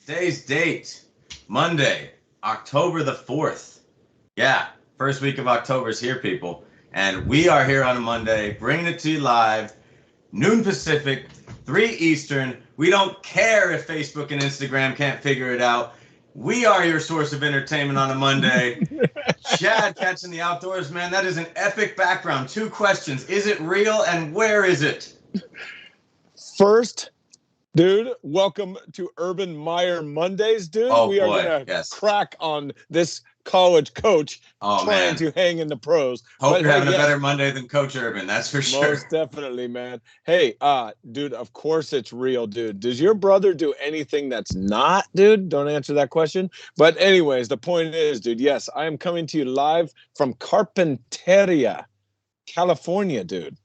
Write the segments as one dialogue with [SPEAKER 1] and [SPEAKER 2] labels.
[SPEAKER 1] Today's date, Monday, October the 4th. Yeah, first week of October is here, people. And we are here on a Monday, bringing it to you live, noon Pacific, 3 Eastern. We don't care if Facebook and Instagram can't figure it out. We are your source of entertainment on a Monday. Chad catching the outdoors, man. That is an epic background. 2 questions. Is it real and where is it?
[SPEAKER 2] First, dude, welcome to Urban Meyer Mondays, dude. We are going to crack on this college coach trying to hang in the pros.
[SPEAKER 1] Hope you're having a better Monday than Coach Urban, that's for sure.
[SPEAKER 2] Most definitely, man. Hey, dude, of course it's real, dude. Does your brother do anything that's not, dude? Don't answer that question. But anyways, the point is, dude, yes, I am coming to you live from Carpinteria, California, dude.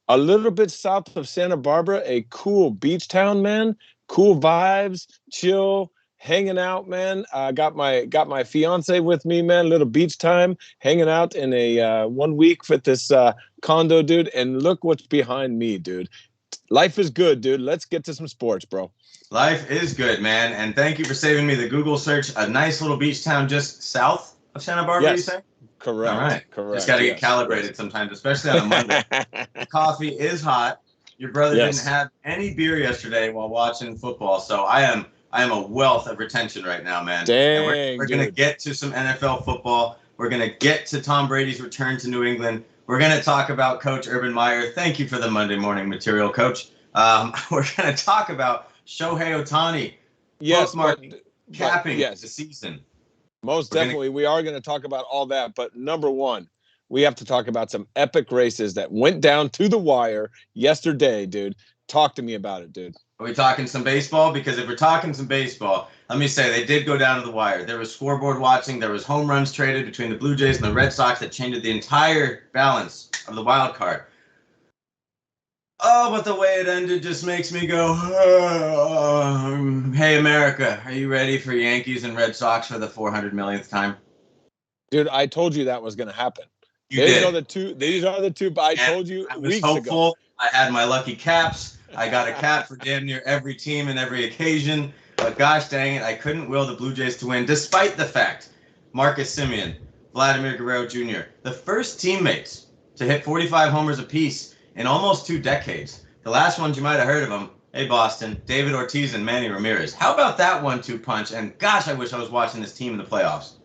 [SPEAKER 2] A little bit south of Santa Barbara, a cool beach town, man. Cool vibes, chill, hanging out, man. Got my fiance with me, man. Little beach time, hanging out in a 1 week with this condo, dude. And look what's behind me, dude. Life is good, dude. Let's get to some sports, bro.
[SPEAKER 1] Life is good, man. And thank you for saving me the Google search. A nice little beach town just south of Santa Barbara,
[SPEAKER 2] yes.
[SPEAKER 1] You say?
[SPEAKER 2] Correct.
[SPEAKER 1] All right.
[SPEAKER 2] Correct.
[SPEAKER 1] Just got to get calibrated sometimes, especially on a Monday. The coffee is hot. Your brother didn't have any beer yesterday while watching football, so I am a wealth of retention right now, man.
[SPEAKER 2] Dang,
[SPEAKER 1] and we're going to get to some NFL football. We're going to get to Tom Brady's return to New England. We're going to talk about Coach Urban Meyer. Thank you for the Monday morning material, Coach. We're going to talk about Shohei Ohtani.
[SPEAKER 2] Yes,
[SPEAKER 1] capping the season.
[SPEAKER 2] Most definitely. We are going to talk about all that. But number one, we have to talk about some epic races that went down to the wire yesterday, dude. Talk to me about it, dude.
[SPEAKER 1] Are we talking some baseball? Because if we're talking some baseball, let me say they did go down to the wire. There was scoreboard watching. There was home runs traded between the Blue Jays and the Red Sox that changed the entire balance of the wild card. Oh, but the way it ended just makes me go, hey, America, are you ready for Yankees and Red Sox for the 400 millionth time?
[SPEAKER 2] Dude, I told you that was going to happen.
[SPEAKER 1] These
[SPEAKER 2] are the two, but I told you
[SPEAKER 1] I was hopeful. I had my lucky caps. I got a cap for damn near every team and every occasion. But gosh dang it, I couldn't will the Blue Jays to win, despite the fact Marcus Semien, Vladimir Guerrero Jr., the first teammates to hit 45 homers apiece in almost 2 decades. The last ones you might have heard of them. Hey, Boston, David Ortiz and Manny Ramirez. How about that 1-2 punch? And gosh, I wish I was watching this team in the playoffs.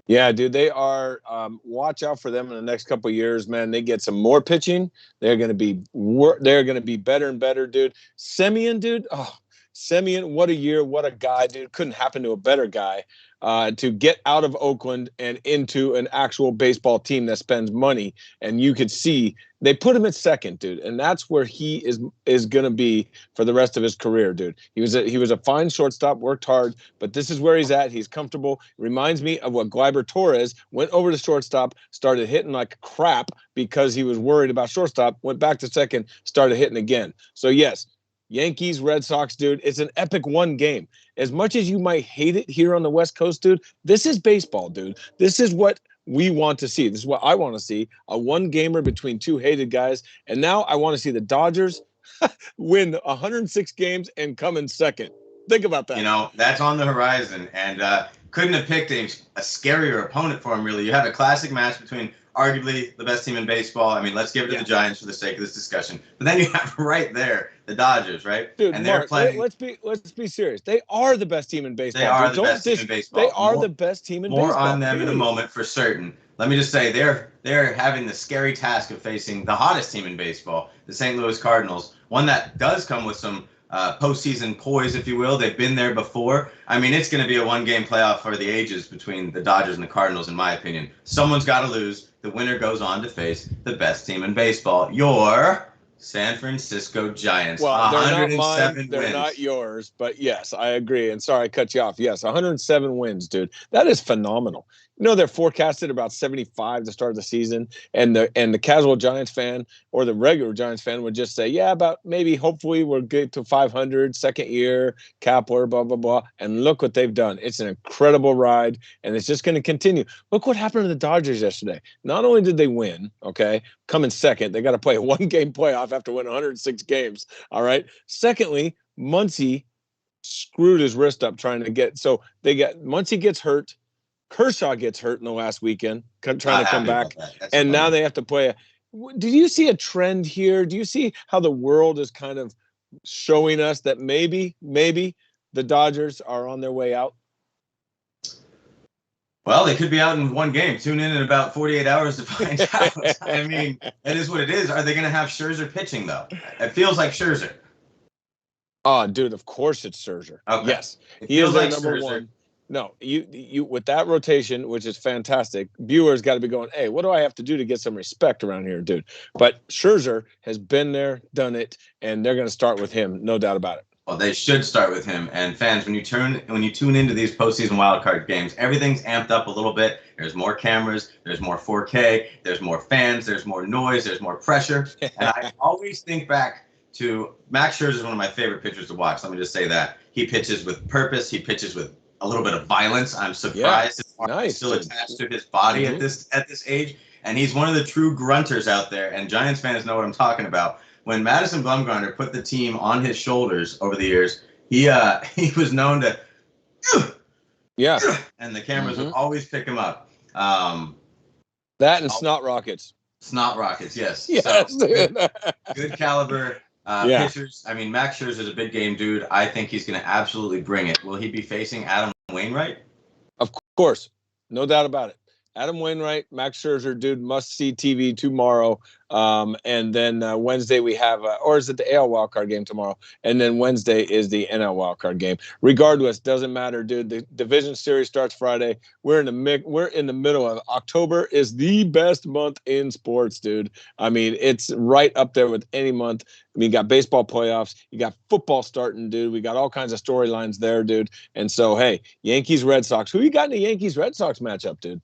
[SPEAKER 2] Yeah, dude, they are. Watch out for them in the next couple of years, man. They get some more pitching. They're going to be better and better, dude. Semien, dude. Oh, Semien, what a year, what a guy, dude. Couldn't happen to a better guy. To get out of Oakland and into an actual baseball team that spends money, and you could see they put him at second, dude, and that's where he is going to be for the rest of his career, dude. He was a fine shortstop, worked hard, but this is where he's at. He's comfortable. Reminds me of what Gleyber Torres went over to shortstop, started hitting like crap because he was worried about shortstop, went back to second, started hitting again. So yes. Yankees, Red Sox, dude, it's an epic 1 game. As much as you might hate it here on the West Coast, dude, this is baseball, dude. This is what we want to see. This is what I want to see, a 1-gamer between 2 hated guys. And now I want to see the Dodgers win 106 games and come in second. Think about that.
[SPEAKER 1] You know, that's on the horizon. And couldn't have picked a scarier opponent for him, really. You have a classic match between arguably the best team in baseball. I mean, let's give it to the Giants for the sake of this discussion. But then you have right there the Dodgers, right?
[SPEAKER 2] Dude, and they're playing. Let's be serious. They are the best team in baseball.
[SPEAKER 1] They are the best team in baseball.
[SPEAKER 2] They are the best team in baseball.
[SPEAKER 1] More on them in a moment for certain. Let me just say they're having the scary task of facing the hottest team in baseball, the St. Louis Cardinals. One that does come with some postseason poise, if you will. They've been there before. I mean, it's going to be a 1-game playoff for the ages between the Dodgers and the Cardinals, in my opinion. Someone's got to lose. The winner goes on to face the best team in baseball, your San Francisco Giants.
[SPEAKER 2] Well, they're not mine.
[SPEAKER 1] Wins.
[SPEAKER 2] They're not yours, but yes, I agree. And sorry, I cut you off. Yes, 107 wins, dude. That is phenomenal. You know, they're forecasted about 75 to start the season, and the casual Giants fan or the regular Giants fan would just say, yeah, about maybe hopefully we'll get to 500, second year, Kapler, blah, blah, blah. And look what they've done. It's an incredible ride, and it's just going to continue. Look what happened to the Dodgers yesterday. Not only did they win, okay, come in second, they got to play a 1-game playoff after winning 106 games, all right? Secondly, Muncy screwed his wrist up trying to get. So once he gets hurt, Kershaw gets hurt in the last weekend, trying to come back, and now they have to play. Do you see a trend here? Do you see how the world is kind of showing us that maybe the Dodgers are on their way out?
[SPEAKER 1] Well, they could be out in one game. Tune in about 48 hours to find out. I mean, that is what it is. Are they going to have Scherzer pitching, though? It feels like Scherzer.
[SPEAKER 2] Oh, dude, of course it's Scherzer.
[SPEAKER 1] Okay.
[SPEAKER 2] Yes.
[SPEAKER 1] He is
[SPEAKER 2] like number Scherzer. One. No, you with that rotation, which is fantastic, viewers got to be going, hey, what do I have to do to get some respect around here, dude? But Scherzer has been there, done it, and they're going to start with him, no doubt about it.
[SPEAKER 1] Well, they should start with him. And fans, when you tune into these postseason wildcard games, everything's amped up a little bit. There's more cameras, there's more 4K, there's more fans, there's more noise, there's more pressure. And I always think back to Max Scherzer is one of my favorite pitchers to watch. Let me just say that. He pitches with purpose. He pitches with a little bit of violence. I'm surprised it's still attached to his body at this age. And he's one of the true grunters out there. And Giants fans know what I'm talking about. When Madison Bumgarner put the team on his shoulders over the years, he was known to, and the cameras would always pick him up.
[SPEAKER 2] That and snot rockets.
[SPEAKER 1] Snot rockets, yes.
[SPEAKER 2] Yes,
[SPEAKER 1] so, good caliber pitchers. I mean, Max Scherzer is a big game dude. I think he's going to absolutely bring it. Will he be facing Adam Wainwright?
[SPEAKER 2] Of course, no doubt about it. Adam Wainwright, Max Scherzer, dude, must see TV tomorrow. And then Wednesday we have, or is it the AL wildcard game tomorrow? And then Wednesday is the NL wildcard game. Regardless, doesn't matter, dude. The division series starts Friday. We're in the middle of October. Is the best month in sports, dude. I mean, it's right up there with any month. I mean, you got baseball playoffs, you got football starting, dude. We got all kinds of storylines there, dude. And so, hey, Yankees, Red Sox. Who you got in the Yankees, Red Sox matchup, dude?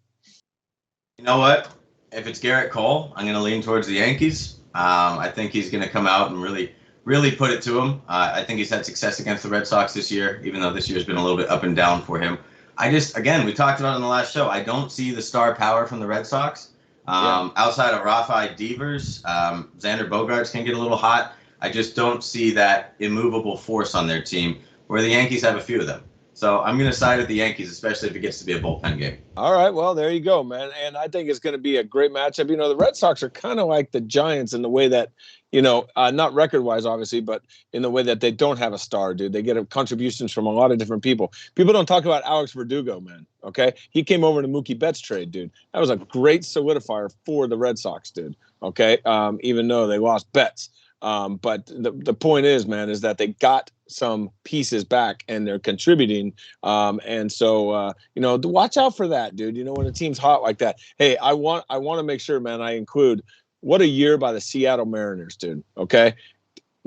[SPEAKER 1] You know what? If it's Garrett Cole, I'm going to lean towards the Yankees. I think he's going to come out and really put it to him. I think he's had success against the Red Sox this year, even though this year's been a little bit up and down for him. Again, we talked about it in the last show. I don't see the star power from the Red Sox. Outside of Rafael Devers, Xander Bogaerts can get a little hot. I just don't see that immovable force on their team, where the Yankees have a few of them. So I'm going to side with the Yankees, especially if it gets to be a bullpen game.
[SPEAKER 2] All right. Well, there you go, man. And I think it's going to be a great matchup. You know, the Red Sox are kind of like the Giants in the way that, you know, not record-wise, obviously, but in the way that they don't have a star, dude. They get contributions from a lot of different people. People don't talk about Alex Verdugo, man, okay? He came over to Mookie Betts trade, dude. That was a great solidifier for the Red Sox, dude, okay? Even though they lost Betts. But the point is, man, is that they got some pieces back and they're contributing. And so, you know, watch out for that, dude. You know, when a team's hot like that. Hey, I want to make sure, man, I include what a year by the Seattle Mariners, dude. Okay.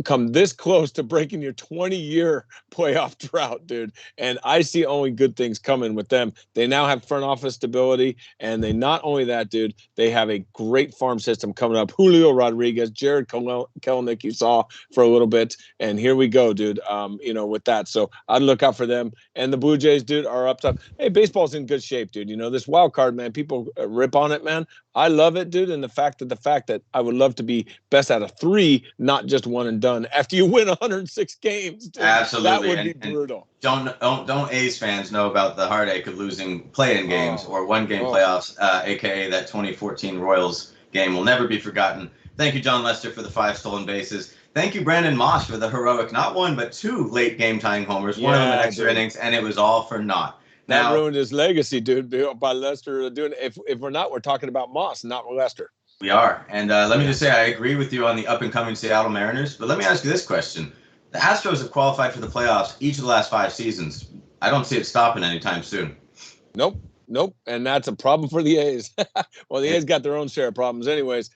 [SPEAKER 2] Come this close to breaking your 20-year playoff drought, dude. And I see only good things coming with them. They now have front office stability, and they not only that, dude, they have a great farm system coming up. Julio Rodriguez, Jared Kelenic, you saw for a little bit, and here we go, dude. You know, with that, so I'd look out for them. And the Blue Jays, dude, are up top. Hey, baseball's in good shape, dude. You know, this wild card, man, people rip on it, man. I love it, dude. And the fact that I would love to be best out of 3, not just one and done after you win 106 games. Dude.
[SPEAKER 1] Absolutely.
[SPEAKER 2] That would be brutal.
[SPEAKER 1] Don't A's fans know about the heartache of losing play-in games or one-game playoffs, aka that 2014 Royals game will never be forgotten. Thank you, John Lester, for the 5 stolen bases. Thank you, Brandon Moss, for the heroic, not 1, but 2 late game tying homers, one of them in extra innings, and it was all for naught.
[SPEAKER 2] That ruined his legacy, dude, by Lester doing it. If we're not, we're talking about Moss, not Lester.
[SPEAKER 1] We are. And let me just say, I agree with you on the up-and-coming Seattle Mariners. But let me ask you this question. The Astros have qualified for the playoffs each of the last 5 seasons. I don't see it stopping anytime soon.
[SPEAKER 2] Nope. And that's a problem for the A's. Well, the A's got their own share of problems anyways.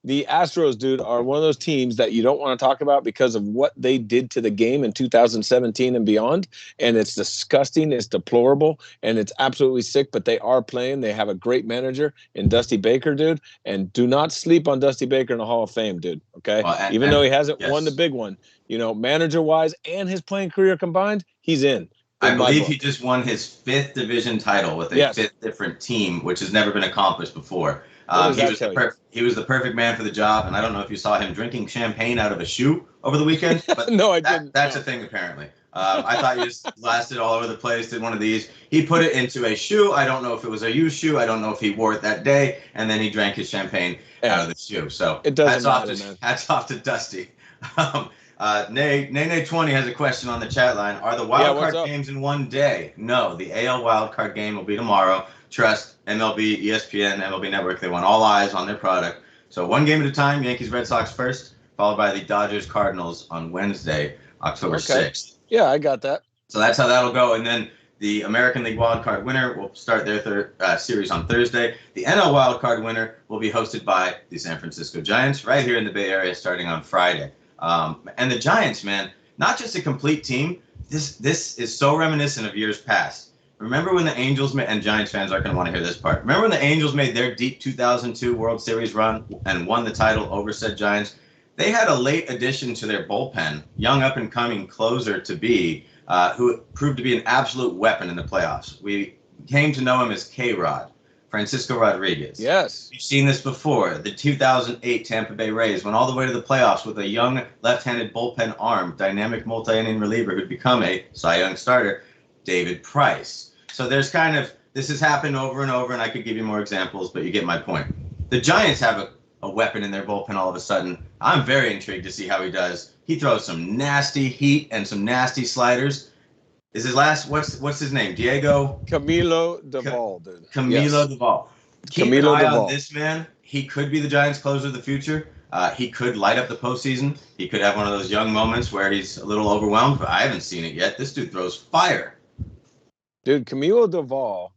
[SPEAKER 2] The Astros, dude, are one of those teams that you don't want to talk about because of what they did to the game in 2017 and beyond. And it's disgusting. It's deplorable. And it's absolutely sick. But they are playing. They have a great manager in Dusty Baker, dude. And do not sleep on Dusty Baker in the Hall of Fame, dude. Okay? Even though he hasn't won the big one, you know, manager-wise and his playing career combined, he's in.
[SPEAKER 1] I believe he just won his 5th division title with a 5th different team, which has never been accomplished before. He was the perfect man for the job, and I don't know if you saw him drinking champagne out of a shoe over the weekend, but
[SPEAKER 2] no, I didn't.
[SPEAKER 1] That's a thing, apparently. I thought you just blasted all over the place, did one of these. He put it into a shoe. I don't know if it was a used shoe. I don't know if he wore it that day. And then he drank his champagne out of the shoe. So
[SPEAKER 2] it doesn't matter, man.
[SPEAKER 1] Hats off to Dusty. Nay20 has a question on the chat line. Are the wild card games in one day? No, the AL wild card game will be tomorrow. Trust MLB, ESPN, MLB Network. They want all eyes on their product. So one game at a time. Yankees, Red Sox first, followed by the Dodgers, Cardinals on Wednesday, October 6th.
[SPEAKER 2] Yeah, I got that.
[SPEAKER 1] So that's how that'll go. And then the American League wild card winner will start their series on Thursday. The NL wild card winner will be hosted by the San Francisco Giants right here in the Bay Area starting on Friday. And the Giants, man, not just a complete team. This is so reminiscent of years past. Remember when the Angels and Giants fans aren't going to want to hear this part. Remember when the Angels made their deep 2002 World Series run and won the title over said Giants? They had a late addition to their bullpen, young up-and-coming closer to be, who proved to be an absolute weapon in the playoffs. We came to know him as K-Rod, Francisco Rodriguez.
[SPEAKER 2] Yes.
[SPEAKER 1] We've seen this before. The 2008 Tampa Bay Rays went all the way to the playoffs with a young left-handed bullpen arm, dynamic multi-inning reliever who'd become a Cy Young starter, David Price. So there's this has happened over and over, and I could give you more examples, but you get my point. The Giants have a weapon in their bullpen all of a sudden. I'm very intrigued to see how he does. He throws some nasty heat and some nasty sliders. Is his last, what's his name?
[SPEAKER 2] Camilo Doval, dude.
[SPEAKER 1] Camilo Doval. Keep an eye on this man. He could be the Giants' closer of the future. He could light up the postseason. He could have one of those young moments where he's a little overwhelmed, but I haven't seen it yet. This dude throws fire.
[SPEAKER 2] Dude, Camilo Doval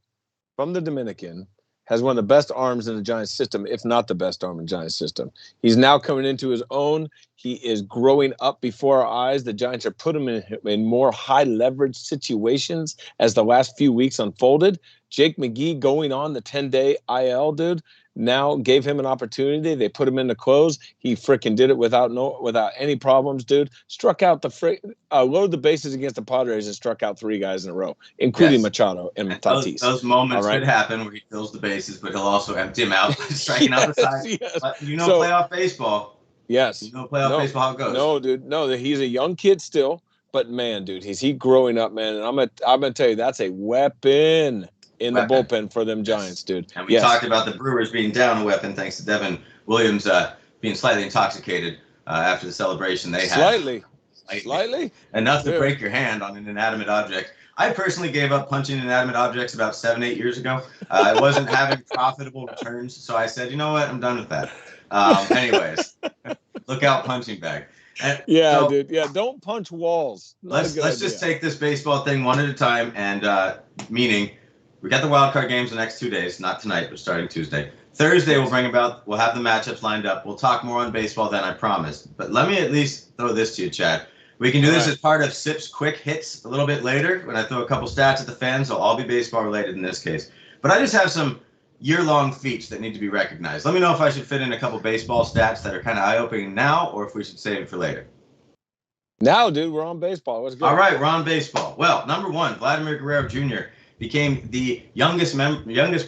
[SPEAKER 2] from the Dominican has one of the best arms in the Giants system, if not the best arm in the Giants system. He's now coming into his own. He is growing up before our eyes. The Giants have put him in more high leverage situations as the last few weeks unfolded. Jake McGee going on the 10-day IL, dude, now gave him an opportunity. They put him in the close. He freaking did it without any problems, dude. Struck out load the bases against the Padres and struck out 3 guys in a row, including Machado and Tatis.
[SPEAKER 1] Those moments could happen where he fills the bases, but he'll also empty them out, striking out the side. Yes. But playoff baseball.
[SPEAKER 2] Yes.
[SPEAKER 1] Baseball, how it goes.
[SPEAKER 2] No, dude. No, he's a young kid still, but man, dude, he growing up, man. And I'm gonna tell you, that's a weapon in the bullpen for them Giants, dude.
[SPEAKER 1] And we talked about the Brewers being down a weapon thanks to Devin Williams being slightly intoxicated after the celebration they had.
[SPEAKER 2] Slightly?
[SPEAKER 1] Enough to break your hand on an inanimate object. I personally gave up punching inanimate objects about 7-8 years ago. I wasn't having profitable returns, so I said, you know what, I'm done with that. Anyways, look out, punching bag.
[SPEAKER 2] Dude. Yeah, don't punch walls.
[SPEAKER 1] Let's just take this baseball thing one at a time, and meaning we got the wild card games the next 2 days, not tonight, but starting Tuesday. Thursday we'll have the matchups lined up. We'll talk more on baseball then, I promise. But let me at least throw this to you, Chad. We can do this as part of Sip's quick hits a little bit later when I throw a couple stats at the fans. They'll all be baseball related in this case. But I just have some year-long feats that need to be recognized. Let me know if I should fit in a couple baseball stats that are kind of eye-opening now, or if we should save it for later.
[SPEAKER 2] Now, dude, we're on baseball. Let's go.
[SPEAKER 1] All right, we're on baseball. Well, number 1, Vladimir Guerrero Jr. became the youngest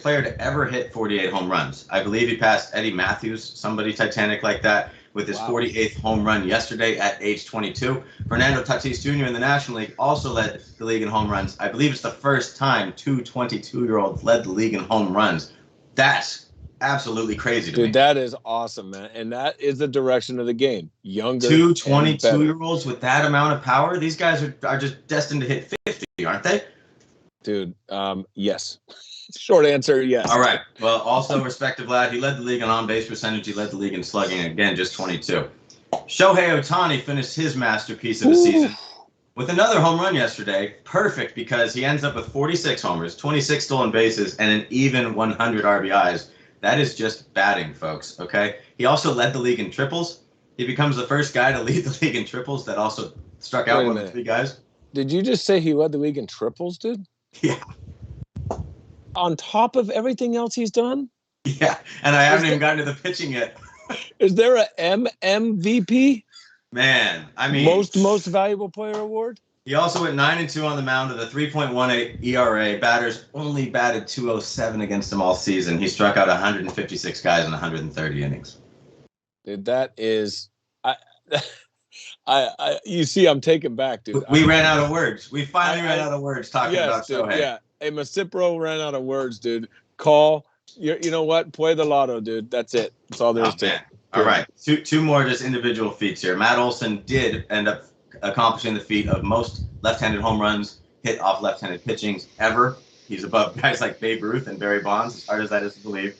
[SPEAKER 1] player to ever hit 48 home runs. I believe he passed Eddie Matthews, somebody titanic like that, with his 48th home run yesterday at age 22. Fernando Tatis Jr. in the National League also led the league in home runs. I believe it's the first time 2 22-year-olds led the league in home runs. That's absolutely crazy to me.
[SPEAKER 2] Dude, that is awesome, man. And that is the direction of the game. Younger
[SPEAKER 1] 2 22-year-olds with that amount of power? These guys are just destined to hit 50, aren't they?
[SPEAKER 2] Dude, yes. Short answer, yes.
[SPEAKER 1] All right. Well, also respect to Vlad. He led the league in on-base percentage. He led the league in slugging. Again, just 22. Shohei Ohtani finished his masterpiece of the season with another home run yesterday. Perfect, because he ends up with 46 homers, 26 stolen bases, and an even 100 RBIs. That is just batting, folks, okay? He also led the league in triples. He becomes the first guy to lead the league in triples that also struck out more than 3 guys.
[SPEAKER 2] Did you just say he led the league in triples, dude?
[SPEAKER 1] Yeah.
[SPEAKER 2] On top of everything else he's done?
[SPEAKER 1] Yeah, and I haven't even gotten to the pitching yet.
[SPEAKER 2] Is there a MMVP?
[SPEAKER 1] Man, I mean...
[SPEAKER 2] Most valuable player award?
[SPEAKER 1] He also went 9-2 on the mound with a 3.18 ERA. Batters only batted .207 against him all season. He struck out 156 guys in 130 innings.
[SPEAKER 2] Dude, that is... You see, I'm taken back, dude.
[SPEAKER 1] We ran out of words. We finally ran out of words talking about
[SPEAKER 2] dude,
[SPEAKER 1] Shohei.
[SPEAKER 2] yeah. Hey, MisippBRO ran out of words, dude. Call. You know what? Play the lotto, dude. That's it. That's all there is to it.
[SPEAKER 1] All right. Two more just individual feats here. Matt Olson did end up accomplishing the feat of most left-handed home runs hit off left-handed pitchings ever. He's above guys like Babe Ruth and Barry Bonds, as hard as that is to believe.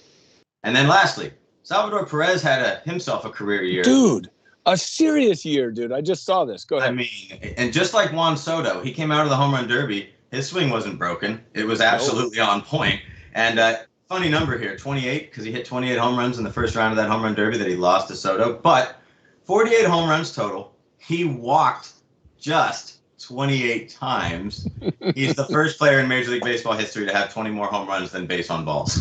[SPEAKER 1] And then lastly, Salvador Perez had himself a career year.
[SPEAKER 2] Dude, a serious year, dude. I just saw this. Go ahead.
[SPEAKER 1] I mean, and just like Juan Soto, he came out of the home run derby. His swing wasn't broken. It was absolutely on point. And funny number here, 28, because he hit 28 home runs in the first round of that home run derby that he lost to Soto. But 48 home runs total. He walked just 28 times. He's the first player in Major League Baseball history to have 20 more home runs than base on balls.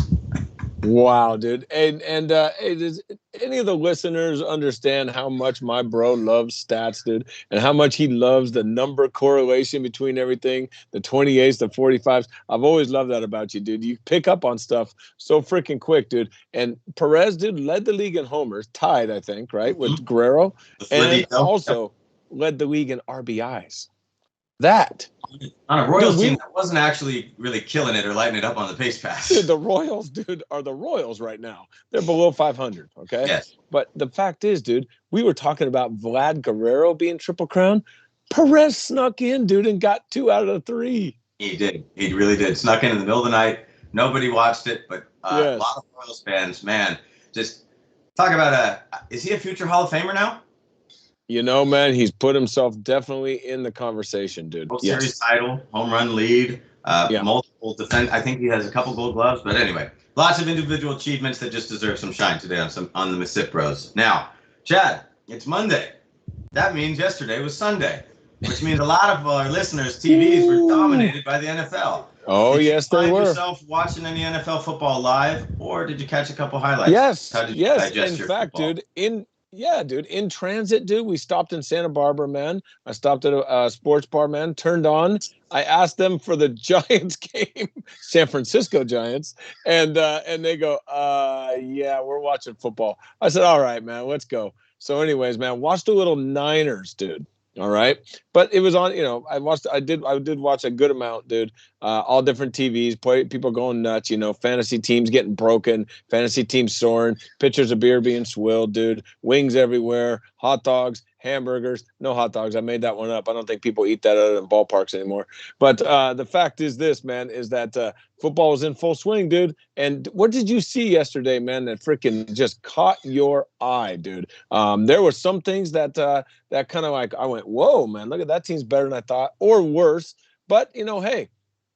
[SPEAKER 2] Wow, dude. And hey, does any of the listeners understand how much my bro loves stats, dude, and how much he loves the number correlation between everything, the 28s, the 45s? I've always loved that about you, dude. You pick up on stuff so freaking quick, dude. And Perez, dude, led the league in homers, tied, I think, right, with Guerrero, and also led the league in RBIs. That
[SPEAKER 1] on a Royals team that wasn't actually really killing it or lighting it up on the pace pass.
[SPEAKER 2] Dude, the Royals, dude, are the Royals right now. They're below 500, okay?
[SPEAKER 1] Yes.
[SPEAKER 2] But the fact is, dude, we were talking about Vlad Guerrero being Triple Crown. Perez snuck in, dude, and got 2 out of the 3.
[SPEAKER 1] He did. He really did. Snuck in the middle of the night. Nobody watched it, but a lot of Royals fans, man, just talk about is he a future Hall of Famer now?
[SPEAKER 2] You know, man, he's put himself definitely in the conversation, dude.
[SPEAKER 1] World Series title, home run lead, multiple defense. I think he has a couple Gold Gloves, but anyway, lots of individual achievements that just deserve some shine today on the MisippBROs. Now, Chad, it's Monday. That means yesterday was Sunday, which means a lot of our listeners' TVs were dominated by the NFL.
[SPEAKER 2] Oh, yes, they were. Did you find
[SPEAKER 1] yourself watching any NFL football live, or did you catch a couple highlights?
[SPEAKER 2] Yes,
[SPEAKER 1] how did you digest your
[SPEAKER 2] fact,
[SPEAKER 1] football?
[SPEAKER 2] dude, in transit, dude, we stopped in Santa Barbara, man. I stopped at a sports bar, man, turned on. I asked them for the Giants game, San Francisco Giants, and they go, yeah, we're watching football. I said, all right, man, let's go. So anyways, man, watched a little Niners, dude. All right. But it was on, I did watch a good amount, dude. All different TVs, people going nuts, fantasy teams getting broken, fantasy teams soaring, pitchers of beer being swilled, dude, wings everywhere, hot dogs, hamburgers, no hot dogs. I made that one up. I don't think people eat that out of ballparks anymore. But the fact is this, man, is that football was in full swing, dude. And what did you see yesterday, man, that freaking just caught your eye, dude? There were some things that kind of like, I went, whoa, man, look at that team's better than I thought, or worse. But, hey,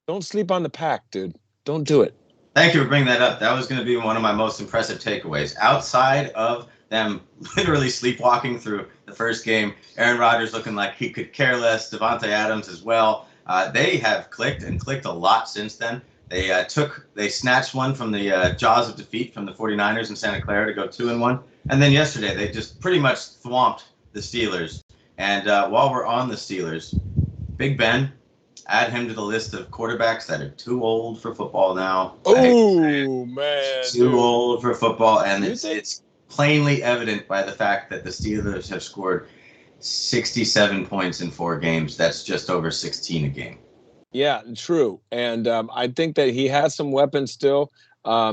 [SPEAKER 2] don't sleep on the pack, dude. Don't do it.
[SPEAKER 1] Thank you for bringing that up. That was going to be one of my most impressive takeaways. Outside of them literally sleepwalking through the first game, Aaron Rodgers looking like he could care less, Devontae Adams as well. They have clicked a lot since then. They snatched one from the jaws of defeat from the 49ers in Santa Clara to go 2-1. And then yesterday, they just pretty much swamped the Steelers. And while we're on the Steelers, Big Ben, add him to the list of quarterbacks that are too old for football now.
[SPEAKER 2] Oh, man.
[SPEAKER 1] Too old for football. And it's plainly evident by the fact that the Steelers have scored 67 points in 4 games. That's just over 16 a game.
[SPEAKER 2] Yeah, true. And I think that he has some weapons still.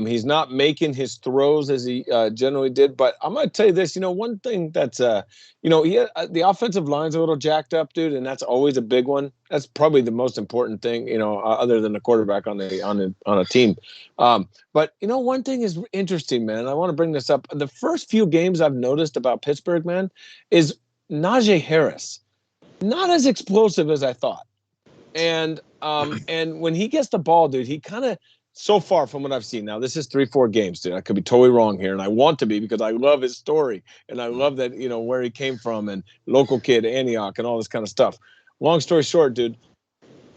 [SPEAKER 2] He's not making his throws as he generally did. But I'm going to tell you this, one thing that's, the offensive line's a little jacked up, dude, and that's always a big one. That's probably the most important thing, other than the quarterback on a team. But, one thing is interesting, man. I want to bring this up. The first few games I've noticed about Pittsburgh, man, is Najee Harris. Not as explosive as I thought. And when he gets the ball, dude, he kind of, so far from what I've seen, now this is 3-4 games, dude. I could be totally wrong here, and I want to be because I love his story and I love that where he came from and local kid Antioch and all this kind of stuff. Long story short, dude,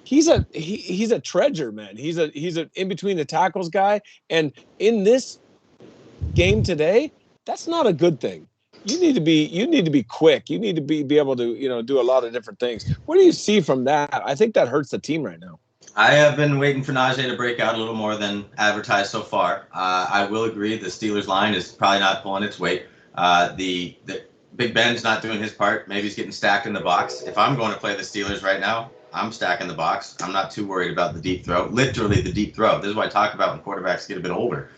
[SPEAKER 2] he's a treasure, man. He's a in between the tackles guy, and in this game today, that's not a good thing. You need to be quick. You need to be able to do a lot of different things. What do you see from that? I think that hurts the team right now.
[SPEAKER 1] I have been waiting for Najee to break out a little more than advertised so far. I will agree the Steelers line is probably not pulling its weight. The Big Ben's not doing his part. Maybe he's getting stacked in the box. If I'm going to play the Steelers right now, I'm stacking the box. I'm not too worried about the deep throw. Literally the deep throw. This is what I talk about when quarterbacks get a bit older.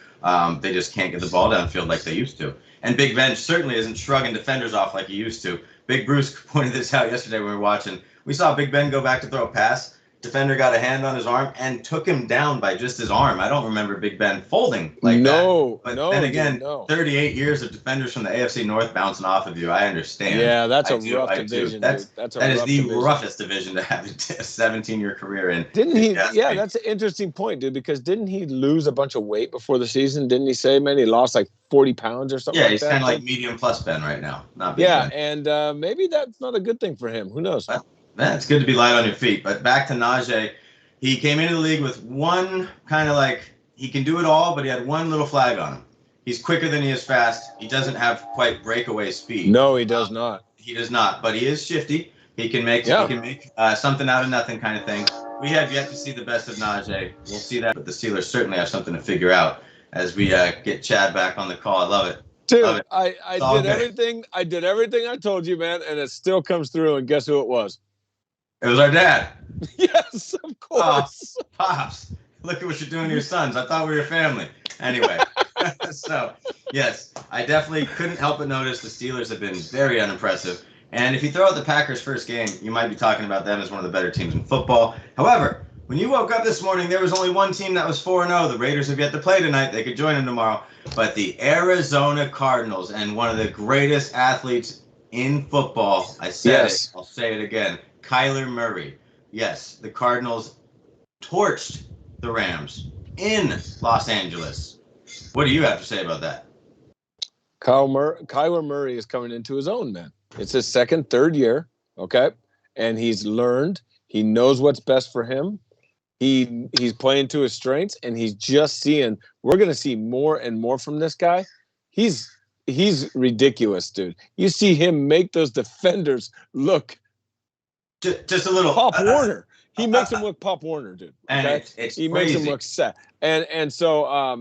[SPEAKER 1] They just can't get the ball downfield like they used to. And Big Ben certainly isn't shrugging defenders off like he used to. Big Bruce pointed this out yesterday when we were watching. We saw Big Ben go back to throw a pass. Defender got a hand on his arm and took him down by just his arm. I don't remember Big Ben folding like that. But then again, 38 years of defenders from the AFC North bouncing off of you. I understand.
[SPEAKER 2] Yeah, that's a rough division. That
[SPEAKER 1] is the roughest division to have a 17-year career in.
[SPEAKER 2] Didn't he? Yeah, that's an interesting point, dude, because didn't he lose a bunch of weight before the season? Didn't he say, man, he lost like 40 pounds or something like that?
[SPEAKER 1] Yeah, he's kind of like medium plus Ben right now. Not big
[SPEAKER 2] Ben.
[SPEAKER 1] And
[SPEAKER 2] maybe that's not a good thing for him. Who knows?
[SPEAKER 1] Man, it's good to be light on your feet. But back to Najee. He came into the league with one kind of like, he can do it all, but he had one little flag on him. He's quicker than he is fast. He doesn't have quite breakaway speed.
[SPEAKER 2] No, he does not.
[SPEAKER 1] He does not, but he is shifty. He can make something out of nothing kind of thing. We have yet to see the best of Najee. We'll see that, but the Steelers certainly have something to figure out as we get Chad back on the call. I love it.
[SPEAKER 2] Dude, love it. I did everything. I did everything I told you, man, and it still comes through. And guess who it was?
[SPEAKER 1] It was our dad.
[SPEAKER 2] Yes, of course.
[SPEAKER 1] Oh, Pops, look at what you're doing to your sons. I thought we were family. Anyway, so, yes, I definitely couldn't help but notice the Steelers have been very unimpressive. And if you throw out the Packers' first game, you might be talking about them as one of the better teams in football. However, when you woke up this morning, there was only one team that was 4-0. The Raiders have yet to play tonight. They could join them tomorrow. But the Arizona Cardinals, and one of the greatest athletes in football, I said it, I'll say it again, Kyler Murray. Yes, the Cardinals torched the Rams in Los Angeles. What do you have to say about that?
[SPEAKER 2] Kyler Murray is coming into his own, man. It's his third year, okay? And he's learned. He knows what's best for him. He's playing to his strengths, and he's just seeing. We're going to see more and more from this guy. He's ridiculous, dude. You see him make those defenders look
[SPEAKER 1] just a little
[SPEAKER 2] Pop Warner. He makes him look Pop Warner, dude.
[SPEAKER 1] Okay? And
[SPEAKER 2] he makes him look set. And so I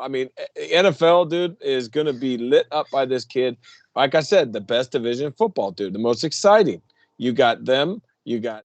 [SPEAKER 2] mean, NFL, dude, is going to be lit up by this kid. Like I said, the best division in football, dude. The most exciting. You got them. You got.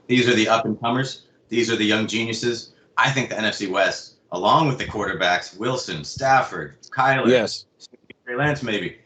[SPEAKER 1] These are the up-and-comers. These are the young geniuses. I think the NFC West, along with the quarterbacks, Wilson, Stafford, Kyler, Trey Lance maybe,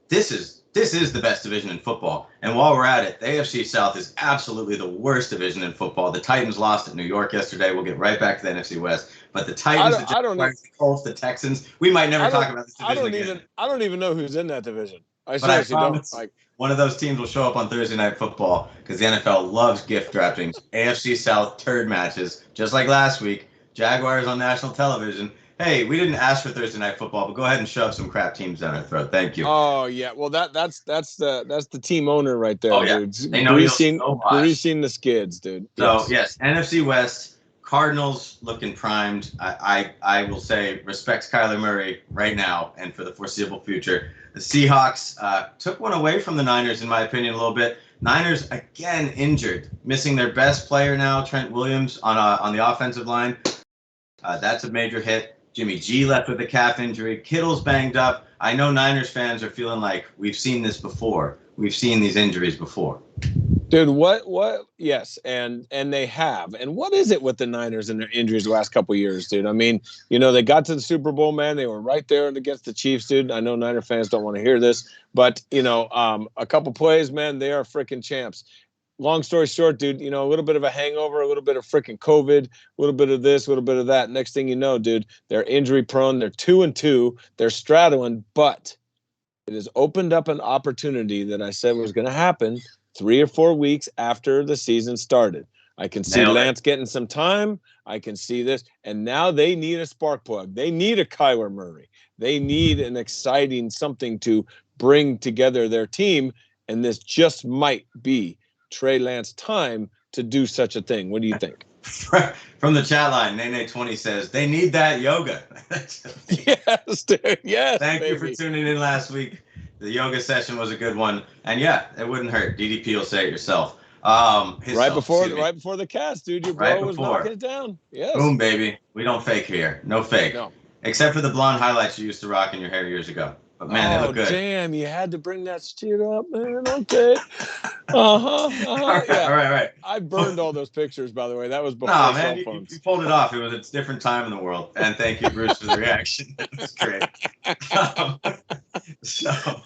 [SPEAKER 1] this is the best division in football. And while we're at it, the AFC South is absolutely the worst division in football. The Titans lost at New York yesterday. We'll get right back to the NFC West. But the Titans, the Jaguars, the Colts, the Texans, we might never talk about this division again.
[SPEAKER 2] I don't even know who's in that division. I
[SPEAKER 1] promise one of those teams will show up on Thursday Night Football because the NFL loves gift wrapping. AFC South turd matches, just like last week. Jaguars on national television. Hey, we didn't ask for Thursday Night Football, but go ahead and shove some crap teams down our throat. Thank you.
[SPEAKER 2] Oh yeah, well that's the team owner right there.
[SPEAKER 1] Oh yeah,
[SPEAKER 2] dude.
[SPEAKER 1] They know
[SPEAKER 2] greasing the skids, dude.
[SPEAKER 1] So yes, NFC West. Cardinals looking primed. I will say respects Kyler Murray right now and for the foreseeable future. The Seahawks took one away from the Niners, in my opinion, a little bit. Niners, again, injured, missing their best player now, Trent Williams, on the offensive line. That's a major hit. Jimmy G left with a calf injury. Kittle's banged up. I know Niners fans are feeling like we've seen this before. We've seen these injuries before.
[SPEAKER 2] Dude, what? Yes, and they have. And what is it with the Niners and their injuries the last couple of years, dude? I mean, they got to the Super Bowl, man. They were right there against the Chiefs, dude. I know Niner fans don't want to hear this, but a couple plays, man, they are freaking champs. Long story short, dude, a little bit of a hangover, a little bit of freaking COVID, a little bit of this, a little bit of that. Next thing you know, dude, they're injury prone. They're 2-2. They're straddling, but it has opened up an opportunity that I said was going to happen 3 or 4 weeks after the season started. I can see Lance getting some time. I can see this. And now they need a spark plug. They need a Kyler Murray. They need an exciting something to bring together their team. And this just might be Trey Lance time to do such a thing. What do you think?
[SPEAKER 1] From the chat line, Nene20 says, they need that yoga.
[SPEAKER 2] Yes, dude. Yes.
[SPEAKER 1] Thank you for tuning in last week. The yoga session was a good one. And yeah, it wouldn't hurt. DDP will say it yourself.
[SPEAKER 2] Right before the cast, dude. Your bro was knocking it down. Yes.
[SPEAKER 1] Boom, baby. We don't fake here. No fake. No. Except for the blonde highlights you used to rock in your hair years ago. But man, they look good.
[SPEAKER 2] Damn, you had to bring that shit up, man. Okay. Yeah.
[SPEAKER 1] All right.
[SPEAKER 2] I burned all those pictures, by the way. That was before cell phones.
[SPEAKER 1] You pulled it off. It was a different time in the world. And thank you, Bruce, for the reaction. That's great. So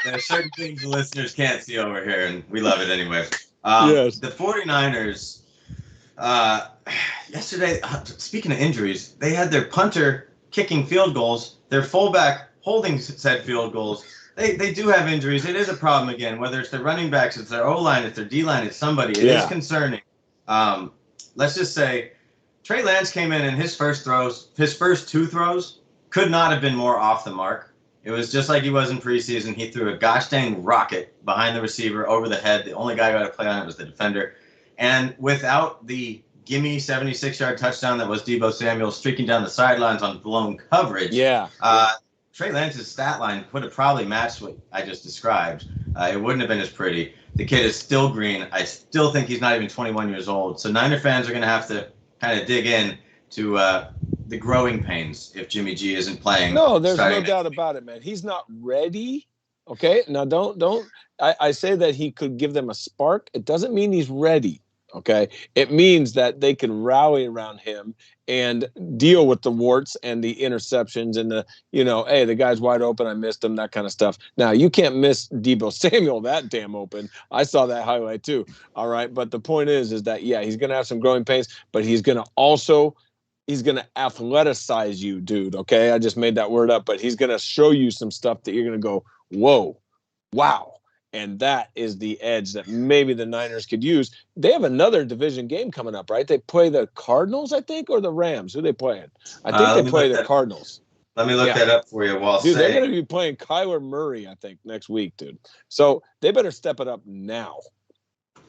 [SPEAKER 1] there's certain things the listeners can't see over here, and we love it anyway.
[SPEAKER 2] Yes.
[SPEAKER 1] The 49ers, yesterday, speaking of injuries, they had their punter kicking field goals, their fullback holding said field goals. They do have injuries. It is a problem again, whether it's their running backs, it's their O-line, it's their D-line, it's somebody. It is concerning. Let's just say Trey Lance came in and his first two throws could not have been more off the mark. It was just like he was in preseason. He threw a gosh dang rocket behind the receiver over the head. The only guy who had to play on it was the defender. And without the gimme 76-yard touchdown that was Deebo Samuel streaking down the sidelines on blown coverage.
[SPEAKER 2] Yeah.
[SPEAKER 1] Trey Lance's stat line would have probably matched what I just described. It wouldn't have been as pretty. The kid is still green. I still think he's not even 21 years old. So Niner fans are going to have to kind of dig in to the growing pains if Jimmy G isn't playing.
[SPEAKER 2] No, there's no doubt about it, man. He's not ready. Okay. Now don't. I say that he could give them a spark. It doesn't mean he's ready. Okay. It means that they can rally around him and deal with the warts and the interceptions and the, hey, the guy's wide open. I missed him, that kind of stuff. Now, you can't miss Deebo Samuel that damn open. I saw that highlight too. All right. But the point is that, yeah, he's going to have some growing pains, but he's going to athleticize you, dude. Okay. I just made that word up, but he's going to show you some stuff that you're going to go, whoa, wow. And that is the edge that maybe the Niners could use. They have another division game coming up, right? They play the Cardinals, I think, or the Rams. Who are they playing? I think they play the Cardinals.
[SPEAKER 1] Let me look that up for you
[SPEAKER 2] dude, they're going to be playing Kyler Murray, I think, next week, dude. So they better step it up now.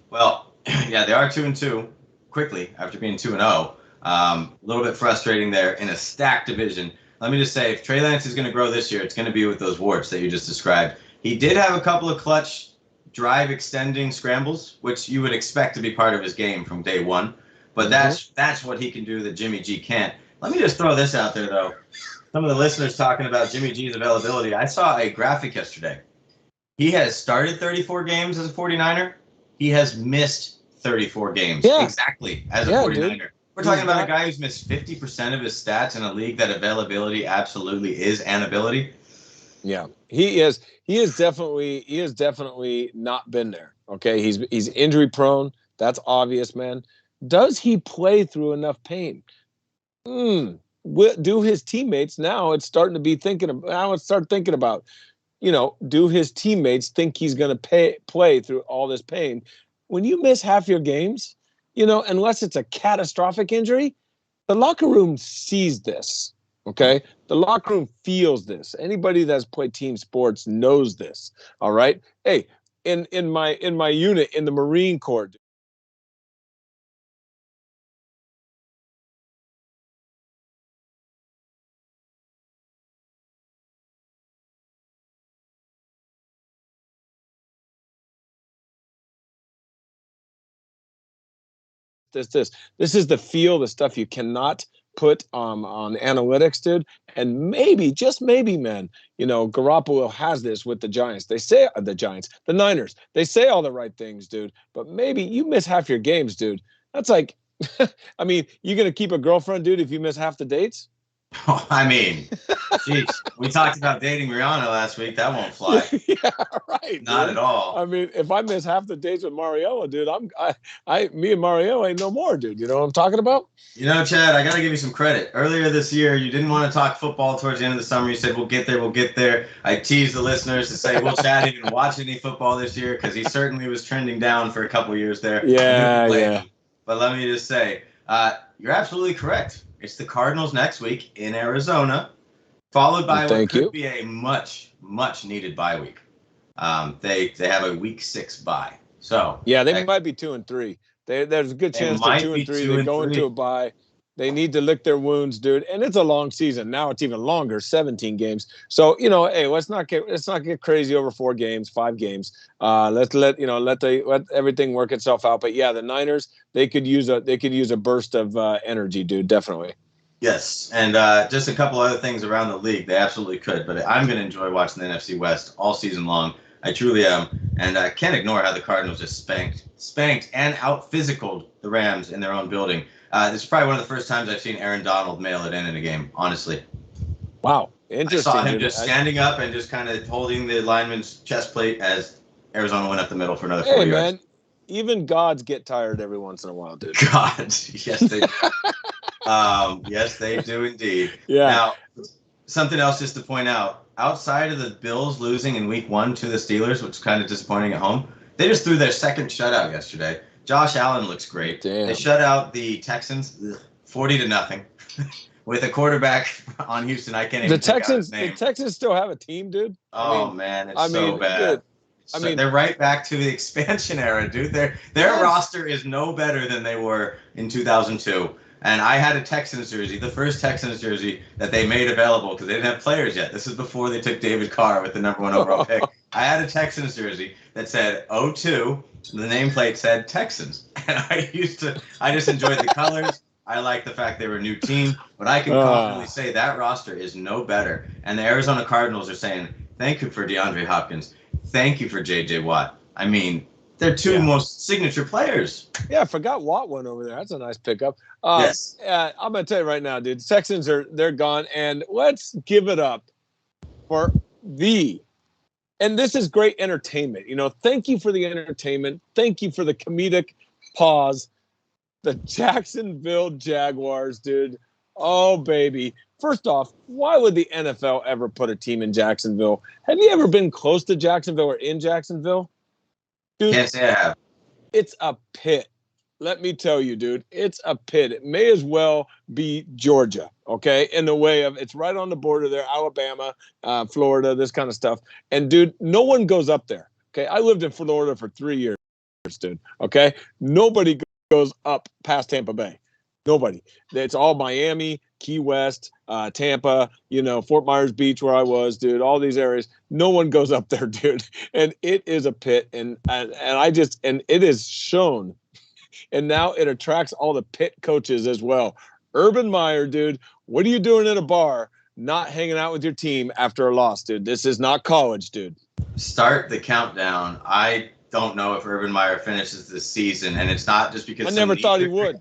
[SPEAKER 1] Well, yeah, they are 2-2 quickly after being 2-0. A little bit frustrating there in a stacked division. Let me just say, if Trey Lance is going to grow this year, it's going to be with those warts that you just described. He did have a couple of clutch drive extending scrambles, which you would expect to be part of his game from day one. But that's what he can do that Jimmy G can't. Let me just throw this out there, though. Some of the listeners talking about Jimmy G's availability. I saw a graphic yesterday. He has started 34 games as a 49er. He has missed 34 games exactly as a 49er. Dude. We're talking about a guy who's missed 50% of his stats in a league that availability absolutely is an ability.
[SPEAKER 2] Yeah, he is definitely not been there. Okay, he's injury prone. That's obvious, man. Does he play through enough pain? Do his teammates now? It's starting to be thinking about. Do his teammates think he's going to play through all this pain? When you miss half your games, unless it's a catastrophic injury, the locker room sees this. Okay, the locker room feels this. Anybody that's played team sports knows this. All right. Hey, in my unit in the Marine Corps. This is the feel, the stuff you cannot put on analytics, dude. And maybe, just maybe, man, Garoppolo has this with the Giants. They say the Niners, they say all the right things, dude. But maybe you miss half your games, dude. That's like, I mean, you going to keep a girlfriend, dude, if you miss half the dates?
[SPEAKER 1] Oh, I mean, geez, we talked about dating Rihanna last week. That won't fly.
[SPEAKER 2] Yeah, right.
[SPEAKER 1] Not
[SPEAKER 2] dude.
[SPEAKER 1] At all.
[SPEAKER 2] I mean, if I miss half the dates with Mariella, dude, me and Mariella ain't no more, dude. You know what I'm talking about?
[SPEAKER 1] Chad, I got to give you some credit. Earlier this year, you didn't want to talk football towards the end of the summer. You said, we'll get there. I teased the listeners to say, will Chad even watch any football this year? Because he certainly was trending down for a couple years there.
[SPEAKER 2] Yeah.
[SPEAKER 1] But let me just say, you're absolutely correct. It's the Cardinals next week in Arizona, followed by what could be a much, much needed bye week. They have a week 6 bye. So
[SPEAKER 2] yeah, they might be 2-3. There's a good chance they're 2-3. They go into a bye. They need to lick their wounds, dude. And it's a long season. Now it's even longer, 17 games. So, hey, let's not get crazy over 4 games, 5 games. Let everything work itself out. But yeah, the Niners, they could use a burst of energy, dude. Definitely.
[SPEAKER 1] Yes, and just a couple other things around the league. They absolutely could, but I'm going to enjoy watching the NFC West all season long. I truly am, and I can't ignore how the Cardinals just spanked, and out-physicaled the Rams in their own building. This is probably one of the first times I've seen Aaron Donald mail it in a game, honestly.
[SPEAKER 2] Wow, interesting.
[SPEAKER 1] I saw him just standing up and just kind of holding the lineman's chest plate as Arizona went up the middle for another 4 yards.
[SPEAKER 2] Man, even gods get tired every once in a while, dude.
[SPEAKER 1] Gods, yes they do. Yes, they do indeed.
[SPEAKER 2] Yeah.
[SPEAKER 1] Now, something else just to point out. Outside of the Bills losing in week 1 to the Steelers, which is kind of disappointing at home, they just threw their second shutout yesterday. Josh Allen looks great.
[SPEAKER 2] Damn.
[SPEAKER 1] They shut out the Texans 40-0 with a quarterback on Houston. I can't even think out his name.
[SPEAKER 2] The Texans still have a team, dude.
[SPEAKER 1] Man, it's so bad.
[SPEAKER 2] Dude,
[SPEAKER 1] they're right back to the expansion era, dude. Their roster is no better than they were in 2002. And I had a Texans jersey, the first Texans jersey that they made available because they didn't have players yet. This is before they took David Carr with the #1 overall pick. I had a Texans jersey that said 02. The nameplate said Texans. And I just enjoyed the colors. I like the fact they were a new team. But I can confidently say that roster is no better. And the Arizona Cardinals are saying, thank you for DeAndre Hopkins. Thank you for J.J. Watt. I mean, they're two most signature players.
[SPEAKER 2] Yeah, I forgot Watt went over there. That's a nice pickup.
[SPEAKER 1] Yes.
[SPEAKER 2] I'm going to tell you right now, dude, Texans they're gone. And let's give it up for and this is great entertainment. Thank you for the entertainment. Thank you for the comedic pause. The Jacksonville Jaguars, dude. Oh, baby. First off, why would the NFL ever put a team in Jacksonville? Have you ever been close to Jacksonville or in Jacksonville? Dude,
[SPEAKER 1] can't say I have.
[SPEAKER 2] It's a pit. Let me tell you, dude, it's a pit. It may as well be Georgia, okay? In the way of it's right on the border there, Alabama, Florida, this kind of stuff. And, dude, no one goes up there, okay? I lived in Florida for 3 years, dude, okay? Nobody goes up past Tampa Bay. Nobody. It's all Miami, Key West, Tampa, Fort Myers Beach where I was, dude, all these areas. No one goes up there, dude. And it is a pit. And it is shown. And now it attracts all the pit coaches as well. Urban Meyer, dude, what are you doing in a bar not hanging out with your team after a loss, dude? This is not college, dude.
[SPEAKER 1] Start the countdown. I don't know if Urban Meyer finishes this season, and it's not just because
[SPEAKER 2] I never thought he would.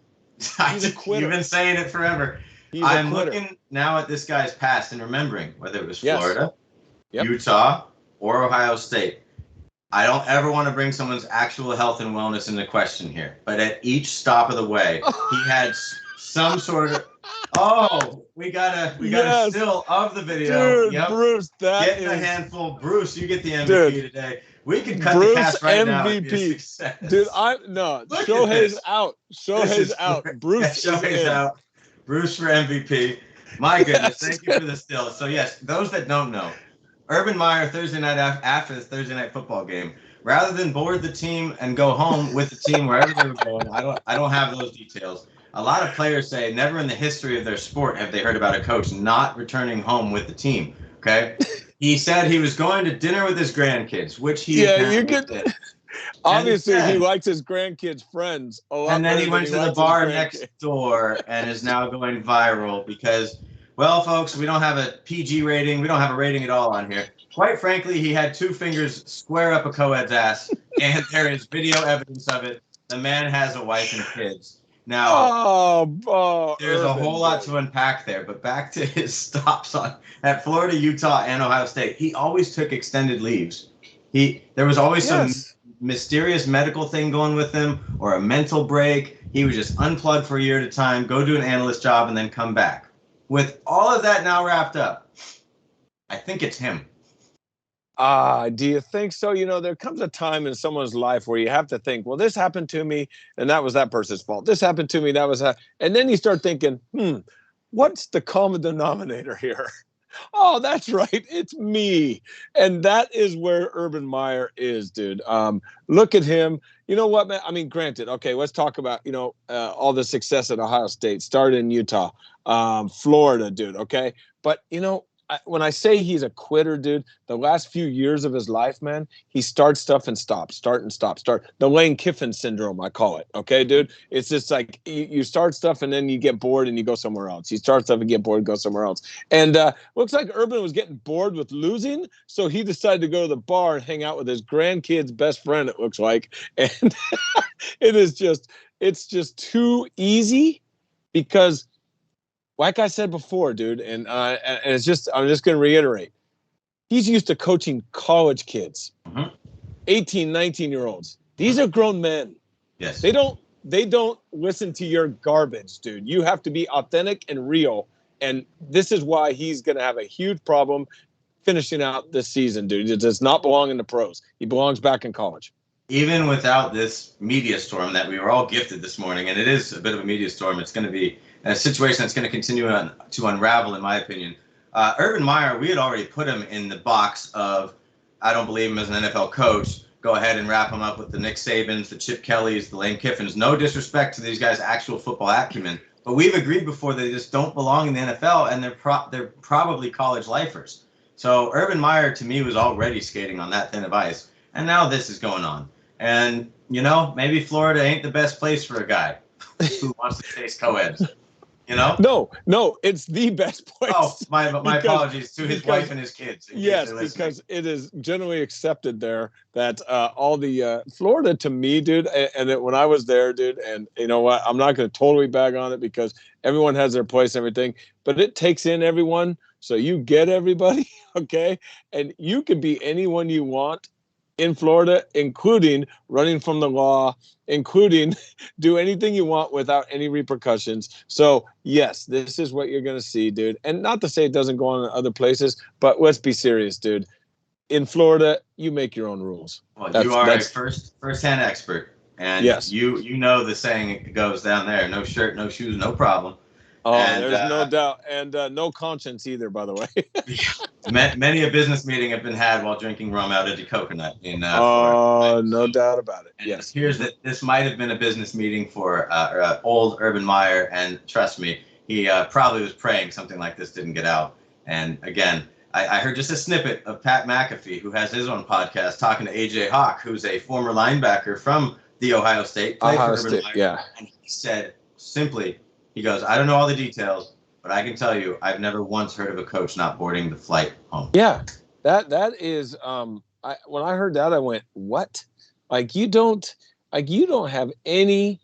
[SPEAKER 1] He's a quitter. You've been saying it forever. I'm looking now at this guy's past and remembering whether it was Florida, Utah, or Ohio State. I don't ever want to bring someone's actual health and wellness into question here, but at each stop of the way, he had some sort of. Oh, we got a still of the video.
[SPEAKER 2] Dude, Bruce,
[SPEAKER 1] get a handful. Bruce, you get the MVP today. We could cut the cast right now. MVP.
[SPEAKER 2] Dude, Shohei's out. Shohei's out. Bruce
[SPEAKER 1] Shohei's out. Bruce for MVP. My goodness, thank you for the still. So yes, those that don't know, Urban Meyer Thursday night after the Thursday night football game, rather than board the team and go home with the team wherever they were going, I don't have those details. A lot of players say never in the history of their sport have they heard about a coach not returning home with the team. Okay, he said he was going to dinner with his grandkids, which he did.
[SPEAKER 2] Obviously, he likes his grandkids' friends a lot.
[SPEAKER 1] And then he went to the bar next door and is now going viral because, well, folks, we don't have a PG rating. We don't have a rating at all on here. Quite frankly, he had 2 fingers square up a co-ed's ass, and there is video evidence of it. The man has a wife and kids. Now, there's a whole lot to unpack there, but back to his stops at Florida, Utah, and Ohio State. He always took extended leaves. There was always some mysterious medical thing going with him or a mental break. He would just unplug for a year at a time, go do an analyst job, and then come back. With all of that now wrapped up, I think it's him.
[SPEAKER 2] Do you think so? There comes a time in someone's life where you have to think, well, this happened to me, and that was that person's fault. This happened to me, that was that. And then you start thinking, what's the common denominator here? Oh, that's right. It's me. And that is where Urban Meyer is, dude. Look at him. You know what, man? I mean, granted, okay, let's talk about, all the success at Ohio State, started in Utah, Florida, dude, okay? But, when I say he's a quitter, dude, the last few years of his life, man, he starts stuff and stops, start and stop, start. The Lane Kiffin syndrome, I call it. Okay, dude? It's just like you start stuff and then you get bored and you go somewhere else. You start stuff and get bored and go somewhere else. And looks like Urban was getting bored with losing, so he decided to go to the bar and hang out with his grandkid's best friend, it looks like. And it's just too easy because like I said before, dude, and I'm just going to reiterate. He's used to coaching college kids, 18, 19-year-olds. These are grown men.
[SPEAKER 1] Yes.
[SPEAKER 2] They don't listen to your garbage, dude. You have to be authentic and real. And this is why he's going to have a huge problem finishing out this season, dude. It does not belong in the pros. He belongs back in college.
[SPEAKER 1] Even without this media storm that we were all gifted this morning, and it is a bit of a media storm, it's going to be a situation that's going to continue to unravel, in my opinion. Urban Meyer, we had already put him in the box of, I don't believe him as an NFL coach. Go ahead and wrap him up with the Nick Sabans, the Chip Kellys, the Lane Kiffins. No disrespect to these guys' actual football acumen, but we've agreed before they just don't belong in the NFL, and they're probably college lifers. So Urban Meyer, to me, was already skating on that thin of ice, and now this is going on. And, maybe Florida ain't the best place for a guy who wants to chase co-eds.
[SPEAKER 2] No, it's the best place.
[SPEAKER 1] Oh, my apologies to his wife and his kids.
[SPEAKER 2] Yes, because it is generally accepted there that all the Florida, to me, dude, and when I was there, dude, and you know what, I'm not going to totally bag on it because everyone has their place and everything, but it takes in everyone, so you get everybody, okay? And you can be anyone you want in Florida, including running from the law, including do anything you want without any repercussions. So, yes, this is what you're going to see, dude. And not to say it doesn't go on in other places, but let's be serious, dude. In Florida, you make your own rules.
[SPEAKER 1] Well, you are a first-hand expert. And
[SPEAKER 2] yes,
[SPEAKER 1] you know the saying goes down there, no shirt, no shoes, no problem.
[SPEAKER 2] Oh, and, there's no doubt. And no conscience either, by the way.
[SPEAKER 1] Many a business meeting have been had while drinking rum out of the coconut in
[SPEAKER 2] Florida. No doubt about it.
[SPEAKER 1] And
[SPEAKER 2] yes.
[SPEAKER 1] It appears that this might have been a business meeting for old Urban Meyer, and trust me, he probably was praying something like this didn't get out. And again, I heard just a snippet of Pat McAfee, who has his own podcast, talking to AJ Hawk, who's a former linebacker from the Ohio State.
[SPEAKER 2] Ohio State, yeah.
[SPEAKER 1] And he said simply, he goes, I don't know all the details, but I can tell you, I've never once heard of a coach not boarding the flight home.
[SPEAKER 2] Yeah, that is. When I heard that, I went, "What? Like you don't have any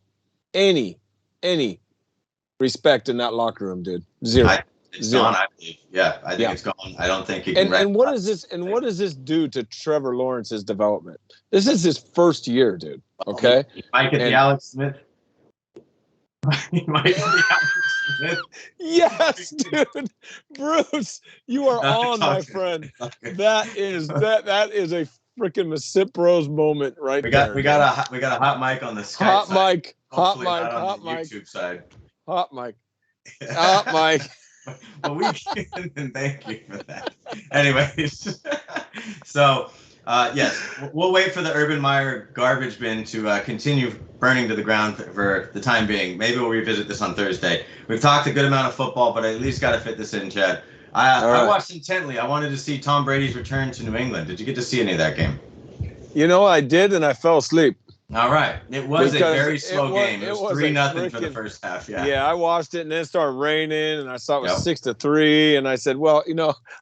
[SPEAKER 2] respect in that locker room, dude. Zero.
[SPEAKER 1] It's gone, I believe. Yeah, I think it's gone. I don't think he can.
[SPEAKER 2] And what is this? And what does this do to Trevor Lawrence's development? This is his first year, dude. Okay,
[SPEAKER 1] he might get the Alex Smith. He might get the Alex Smith.
[SPEAKER 2] Yes, dude. Bruce, you are on, my friend. That is a freaking MisippBROs moment right there.
[SPEAKER 1] We got a hot mic on the Skype
[SPEAKER 2] hot
[SPEAKER 1] side.
[SPEAKER 2] Mic, hot mic, hot mic.
[SPEAKER 1] YouTube side.
[SPEAKER 2] Hot mic. Hot mic.
[SPEAKER 1] Well, and thank you for that. Anyways, so yes, we'll wait for the Urban Meyer garbage bin to continue burning to the ground for the time being. Maybe we'll revisit this on Thursday. We've talked a good amount of football, but I at least got to fit this in, Chad. I watched intently. I wanted to see Tom Brady's return to New England. Did you get to see any of that game?
[SPEAKER 2] I did, and I fell asleep.
[SPEAKER 1] All right. It was a very slow game. It was 3-0 for the first half. Yeah,
[SPEAKER 2] I watched it, and then it started raining, and I saw it was 6-3, and I said, well,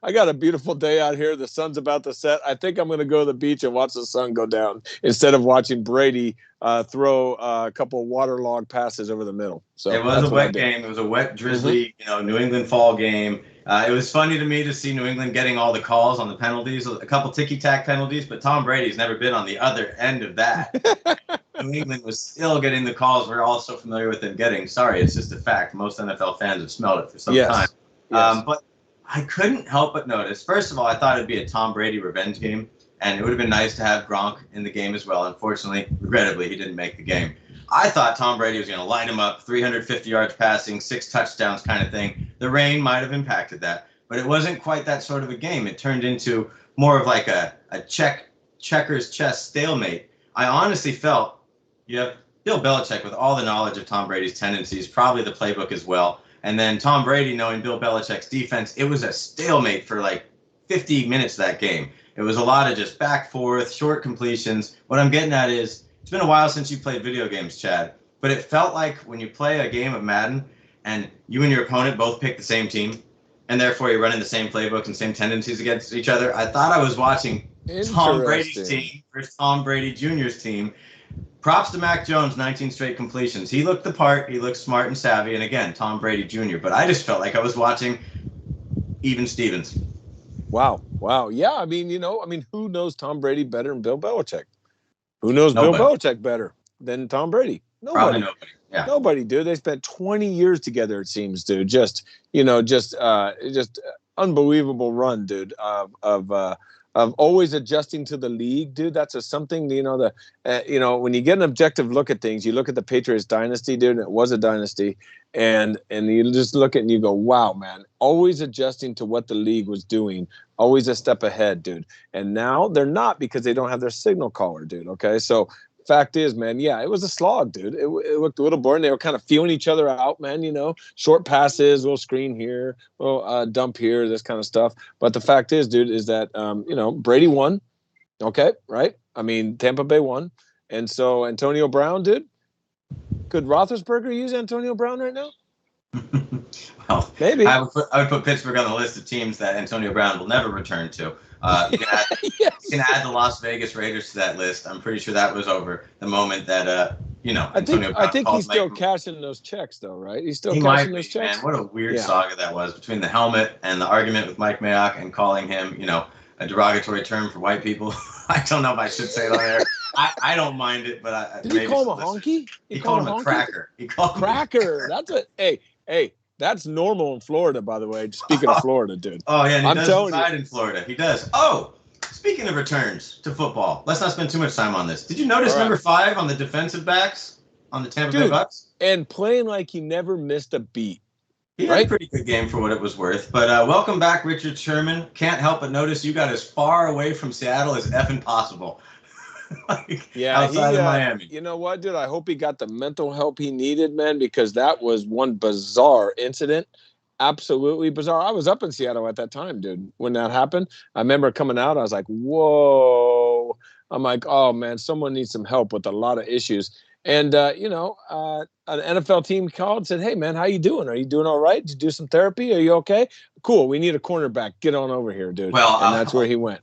[SPEAKER 2] I got a beautiful day out here. The sun's about to set. I think I'm going to go to the beach and watch the sun go down instead of watching Brady throw a couple of waterlogged passes over the middle. So
[SPEAKER 1] it was a wet game. It was a wet, drizzly, New England fall game. It was funny to me to see New England getting all the calls on the penalties, a couple ticky-tack penalties, but Tom Brady's never been on the other end of that. New England was still getting the calls we're all so familiar with them getting. Sorry, it's just a fact. Most NFL fans have smelled it for some time. Yes. But I couldn't help but notice. First of all, I thought it'd be a Tom Brady revenge game, and it would have been nice to have Gronk in the game as well. Unfortunately, regrettably, he didn't make the game. I thought Tom Brady was going to light him up, 350 yards passing, 6 touchdowns kind of thing. The rain might have impacted that, but it wasn't quite that sort of a game. It turned into more of like a checkers chess stalemate. I honestly felt you have Bill Belichick with all the knowledge of Tom Brady's tendencies, probably the playbook as well. And then Tom Brady knowing Bill Belichick's defense, it was a stalemate for like 50 minutes that game. It was a lot of just back forth, short completions. What I'm getting at is it's been a while since you played video games, Chad, but it felt like when you play a game of Madden and you and your opponent both pick the same team, and therefore you're running the same playbook and same tendencies against each other. I thought I was watching Tom Brady's team versus Tom Brady Jr.'s team. Props to Mac Jones, 19 straight completions. He looked the part. He looked smart and savvy. And again, Tom Brady Jr. But I just felt like I was watching even Stevens.
[SPEAKER 2] Wow. Yeah, I mean, who knows Tom Brady better than Bill Belichick? Who knows Bill Belichick better than Tom Brady? Nobody.
[SPEAKER 1] Probably nobody. Yeah.
[SPEAKER 2] Nobody, dude. They spent 20 years together, it seems, dude. Just unbelievable run, dude, of always adjusting to the league, dude. That's something, when you get an objective look at things, you look at the Patriots dynasty, dude, and it was a dynasty, and you just look at it and you go, wow, man, always adjusting to what the league was doing, always a step ahead, dude. And now they're not because they don't have their signal caller, dude, okay? So fact is, man, yeah, it was a slog, dude. It looked a little boring. They were kind of feeling each other out, man, short passes, little screen here, little dump here, this kind of stuff. But the fact is, dude, is that, Brady won. Okay, right? I mean, Tampa Bay won. And so Antonio Brown, dude, could Roethlisberger use Antonio Brown right now?
[SPEAKER 1] Well,
[SPEAKER 2] maybe.
[SPEAKER 1] I would put Pittsburgh on the list of teams that Antonio Brown will never return to. You can add the Las Vegas Raiders to that list. I'm pretty sure that was over the moment that Antonio Brown
[SPEAKER 2] I think he's still
[SPEAKER 1] Mike.
[SPEAKER 2] cashing those checks, though, right? He's still cashing those checks.
[SPEAKER 1] Man, what a weird saga that was between the helmet and the argument with Mike Mayock and calling him, a derogatory term for white people. I don't know if I should say it on air. I don't mind it, but
[SPEAKER 2] did he call him a honky?
[SPEAKER 1] He called him a cracker. He called him
[SPEAKER 2] cracker. That's a hey. That's normal in Florida, by the way. Speaking of Florida, dude.
[SPEAKER 1] Oh, yeah, and he does reside in Florida. He does. Oh, speaking of returns to football, let's not spend too much time on this. Did you notice number 5 on the defensive backs on the Tampa Bay Bucks?
[SPEAKER 2] And playing like he never missed a beat.
[SPEAKER 1] He had a pretty good game for what it was worth. But welcome back, Richard Sherman. Can't help but notice you got as far away from Seattle as effing possible. Outside of Miami.
[SPEAKER 2] You know what, dude? I hope he got the mental help he needed, man, because that was one bizarre incident. Absolutely bizarre. I was up in Seattle at that time, dude, when that happened. I remember coming out. I was like, whoa. I'm like, oh, man, someone needs some help with a lot of issues. And, an NFL team called and said, hey, man, how you doing? Are you doing all right? Did you do some therapy? Are you okay? Cool. We need a cornerback. Get on over here, dude.
[SPEAKER 1] Well,
[SPEAKER 2] and that's where he went.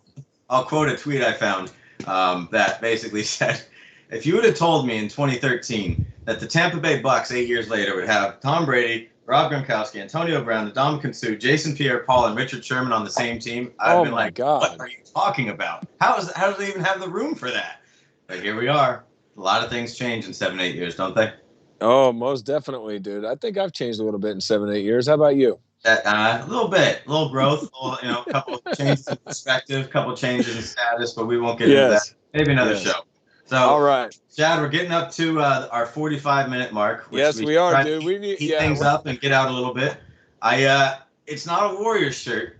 [SPEAKER 1] I'll quote a tweet I found that basically said, if you would have told me in 2013 that the Tampa Bay Bucks 8 years later would have Tom Brady, Rob Gronkowski, Antonio Brown, Ndamukong Suh, Jason Pierre-Paul, and Richard Sherman on the same team, I'd have been like, God. What are you talking about? How do they even have the room for that? But here we are. A lot of things change in 7-8 years, don't they?
[SPEAKER 2] Oh, most definitely, dude. I think I've changed a little bit in 7-8 years. How about you?
[SPEAKER 1] A little bit, a little growth, a couple of changes in perspective, a couple of changes in status, but we won't get into that. Maybe another show. So, all
[SPEAKER 2] right,
[SPEAKER 1] Chad, we're getting up to our 45-minute mark.
[SPEAKER 2] Yes, we are, dude. We need
[SPEAKER 1] heat things up and get out a little bit. It's not a Warriors shirt,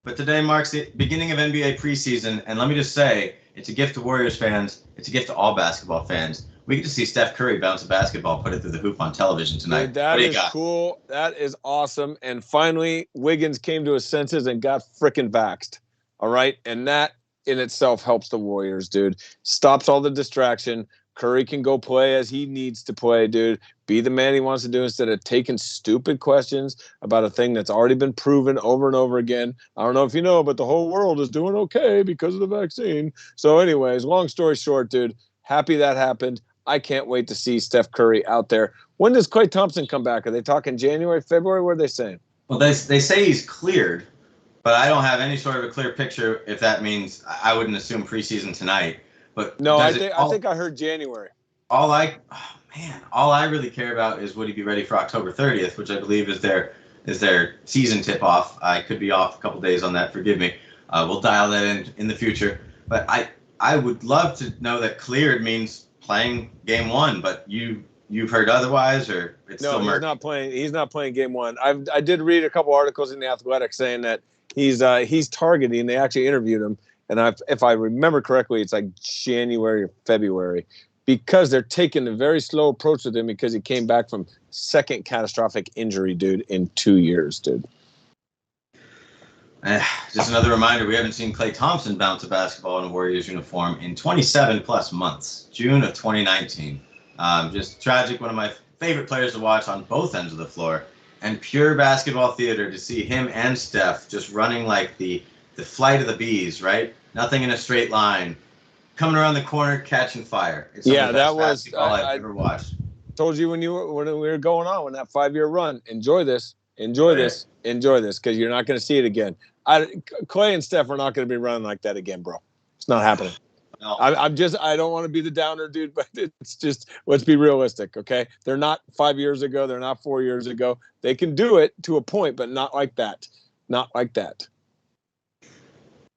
[SPEAKER 1] but today marks the beginning of NBA preseason, and let me just say, it's a gift to Warriors fans. It's a gift to all basketball fans. We get to see Steph Curry bounce a basketball, put it through the hoop on television tonight.
[SPEAKER 2] Dude, that is cool. That is awesome. And finally, Wiggins came to his senses and got frickin' vaxxed. All right? And that in itself helps the Warriors, dude. Stops all the distraction. Curry can go play as he needs to play, dude. Be the man he wants to do instead of taking stupid questions about a thing that's already been proven over and over again. I don't know if you know, but the whole world is doing okay because of the vaccine. So anyways, long story short, dude, happy that happened. I can't wait to see Steph Curry out there. When does Klay Thompson come back? Are they talking January, February? What are they saying?
[SPEAKER 1] Well, they say he's cleared, but I don't have any sort of a clear picture if that means I wouldn't assume preseason tonight. But
[SPEAKER 2] no, I think I heard January.
[SPEAKER 1] All I really care about is would he be ready for October 30th, which I believe is their is their season tip-off. I could be off a couple days on that. Forgive me. We'll dial that in the future. But I would love to know that cleared means playing game one. But you've heard otherwise, or it's
[SPEAKER 2] no,
[SPEAKER 1] still
[SPEAKER 2] he's
[SPEAKER 1] murky?
[SPEAKER 2] not playing. He's not playing game one. I did read a couple articles in the Athletic saying that he's targeting. They actually interviewed him, and if I remember correctly, it's like January or February, because they're taking a very slow approach with him because he came back from second catastrophic injury, dude, in 2 years, dude.
[SPEAKER 1] Just another reminder, we haven't seen Klay Thompson bounce a basketball in a Warriors uniform in 27 plus months, June of 2019. Just tragic. One of my favorite players to watch on both ends of the floor, and pure basketball theater to see him and Steph just running like the flight of the bees, right? Nothing in a straight line, coming around the corner, catching fire. It's some of the best basketball I've ever watched.
[SPEAKER 2] Told you when we were going on that 5-year run, enjoy this, because you're not going to see it again. Klay and Steph are not going to be running like that again, bro. It's not happening. No. I don't want to be the downer, dude, but it's just, let's be realistic, okay? They're not 5 years ago. They're not 4 years ago. They can do it to a point, but not like that. Not like that.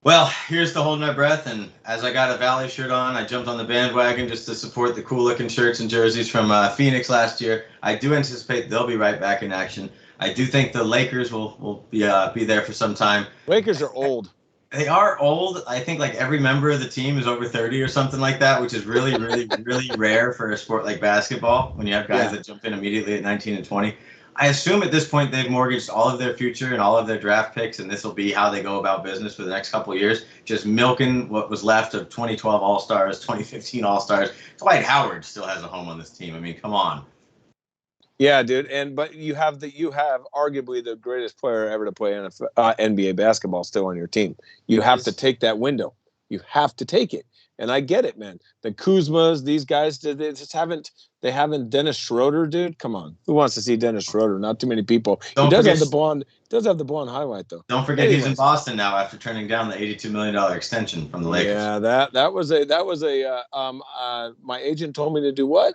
[SPEAKER 1] Well, here's to holding my breath, and as I got a Valley shirt on, I jumped on the bandwagon just to support the cool-looking shirts and jerseys from Phoenix last year. I do anticipate they'll be right back in action. I do think the Lakers will be there for some time.
[SPEAKER 2] Lakers are old.
[SPEAKER 1] They are old. I think like every member of the team is over 30 or something like that, which is really, really, really rare for a sport like basketball when you have guys that jump in immediately at 19 and 20. I assume at this point they've mortgaged all of their future and all of their draft picks, and this will be how they go about business for the next couple of years, just milking what was left of 2012 All-Stars, 2015 All-Stars. Dwight Howard still has a home on this team. I mean, come on.
[SPEAKER 2] Yeah, dude, but you have arguably the greatest player ever to play NBA basketball still on your team. You have to take that window. You have to take it, and I get it, man. The Kuzmas, these guys, they haven't Dennis Schroeder, dude. Come on, who wants to see Dennis Schroeder? Not too many people. He does have the blonde highlight though.
[SPEAKER 1] Don't forget he's in Boston now after turning down the $82 million extension from the Lakers.
[SPEAKER 2] Yeah, that was my agent told me to do what?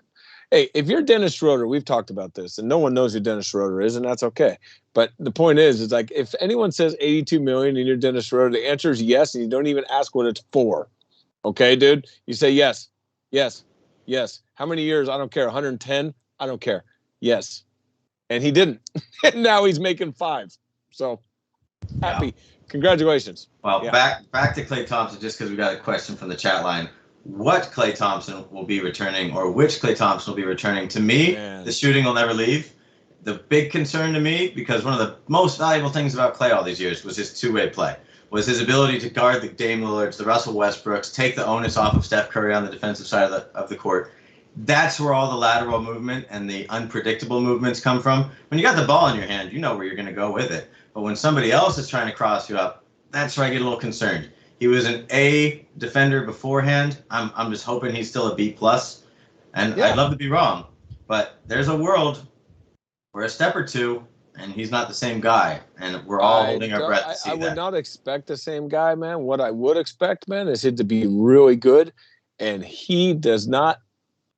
[SPEAKER 2] Hey, if you're Dennis Schroeder, we've talked about this, and no one knows who Dennis Schroeder is, and that's okay. But the point is like if anyone says $82 million and you're Dennis Schroeder, the answer is yes, and you don't even ask what it's for. Okay, dude? You say yes, yes, yes. How many years? I don't care. 110? I don't care. Yes. And he didn't. And now he's making 5. So happy. Yeah. Congratulations.
[SPEAKER 1] Well, back to Klay Thompson, just because we got a question from the chat line. What Klay Thompson will be returning, or which Klay Thompson will be returning? To me, the shooting will never leave. The big concern to me, because one of the most valuable things about Klay all these years was his two-way play, was his ability to guard the Dame Lillards, the Russell Westbrooks, take the onus off of Steph Curry on the defensive side of the court. That's where all the lateral movement and the unpredictable movements come from. When you got the ball in your hand, you know where you're going to go with it. But when somebody else is trying to cross you up, that's where I get a little concerned. He was an A defender beforehand. I'm just hoping he's still a B+. And I'd love to be wrong. But there's a world where a step or two, and he's not the same guy. And we're all holding our breath to see that.
[SPEAKER 2] I would not expect the same guy, man. What I would expect, man, is him to be really good. And he does not.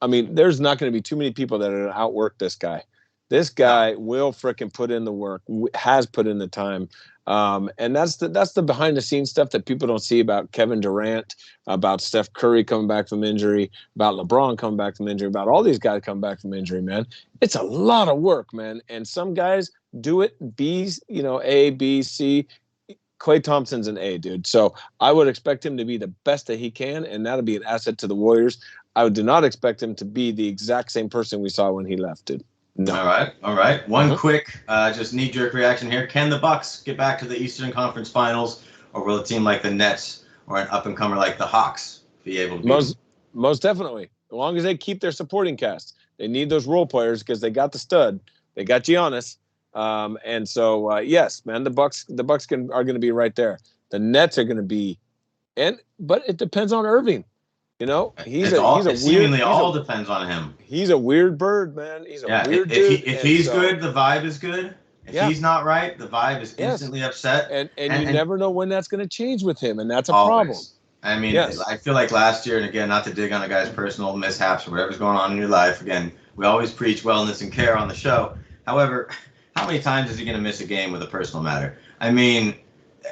[SPEAKER 2] I mean, there's not going to be too many people that are going to outwork this guy. This guy will frickin' put in the work, has put in the time. And that's the behind the scenes stuff that people don't see about Kevin Durant, about Steph Curry coming back from injury, about LeBron coming back from injury, about all these guys coming back from injury, man. It's a lot of work, man. And some guys do it B's, A, B, C. Klay Thompson's an A, dude. So I would expect him to be the best that he can, and that'll be an asset to the Warriors. I do not expect him to be the exact same person we saw when he left, dude. No.
[SPEAKER 1] All right. One quick, just knee-jerk reaction here. Can the Bucks get back to the Eastern Conference Finals, or will a team like the Nets or an up-and-comer like the Hawks be able to?
[SPEAKER 2] Most definitely. As long as they keep their supporting cast. They need those role players because they got the stud. They got Giannis. And so, yes, man, the Bucks are going to be right there. The Nets are going to be, but it depends on Irving. Depends
[SPEAKER 1] on him.
[SPEAKER 2] He's a weird bird, man. He's a weird dude.
[SPEAKER 1] If he's good, the vibe is good. If he's not right, the vibe is instantly upset.
[SPEAKER 2] And you never know when that's going to change with him, and that's a problem.
[SPEAKER 1] I mean, I feel like last year, and again, not to dig on a guy's personal mishaps or whatever's going on in your life. Again, we always preach wellness and care on the show. However, how how many times is he going to miss a game with a personal matter? I mean,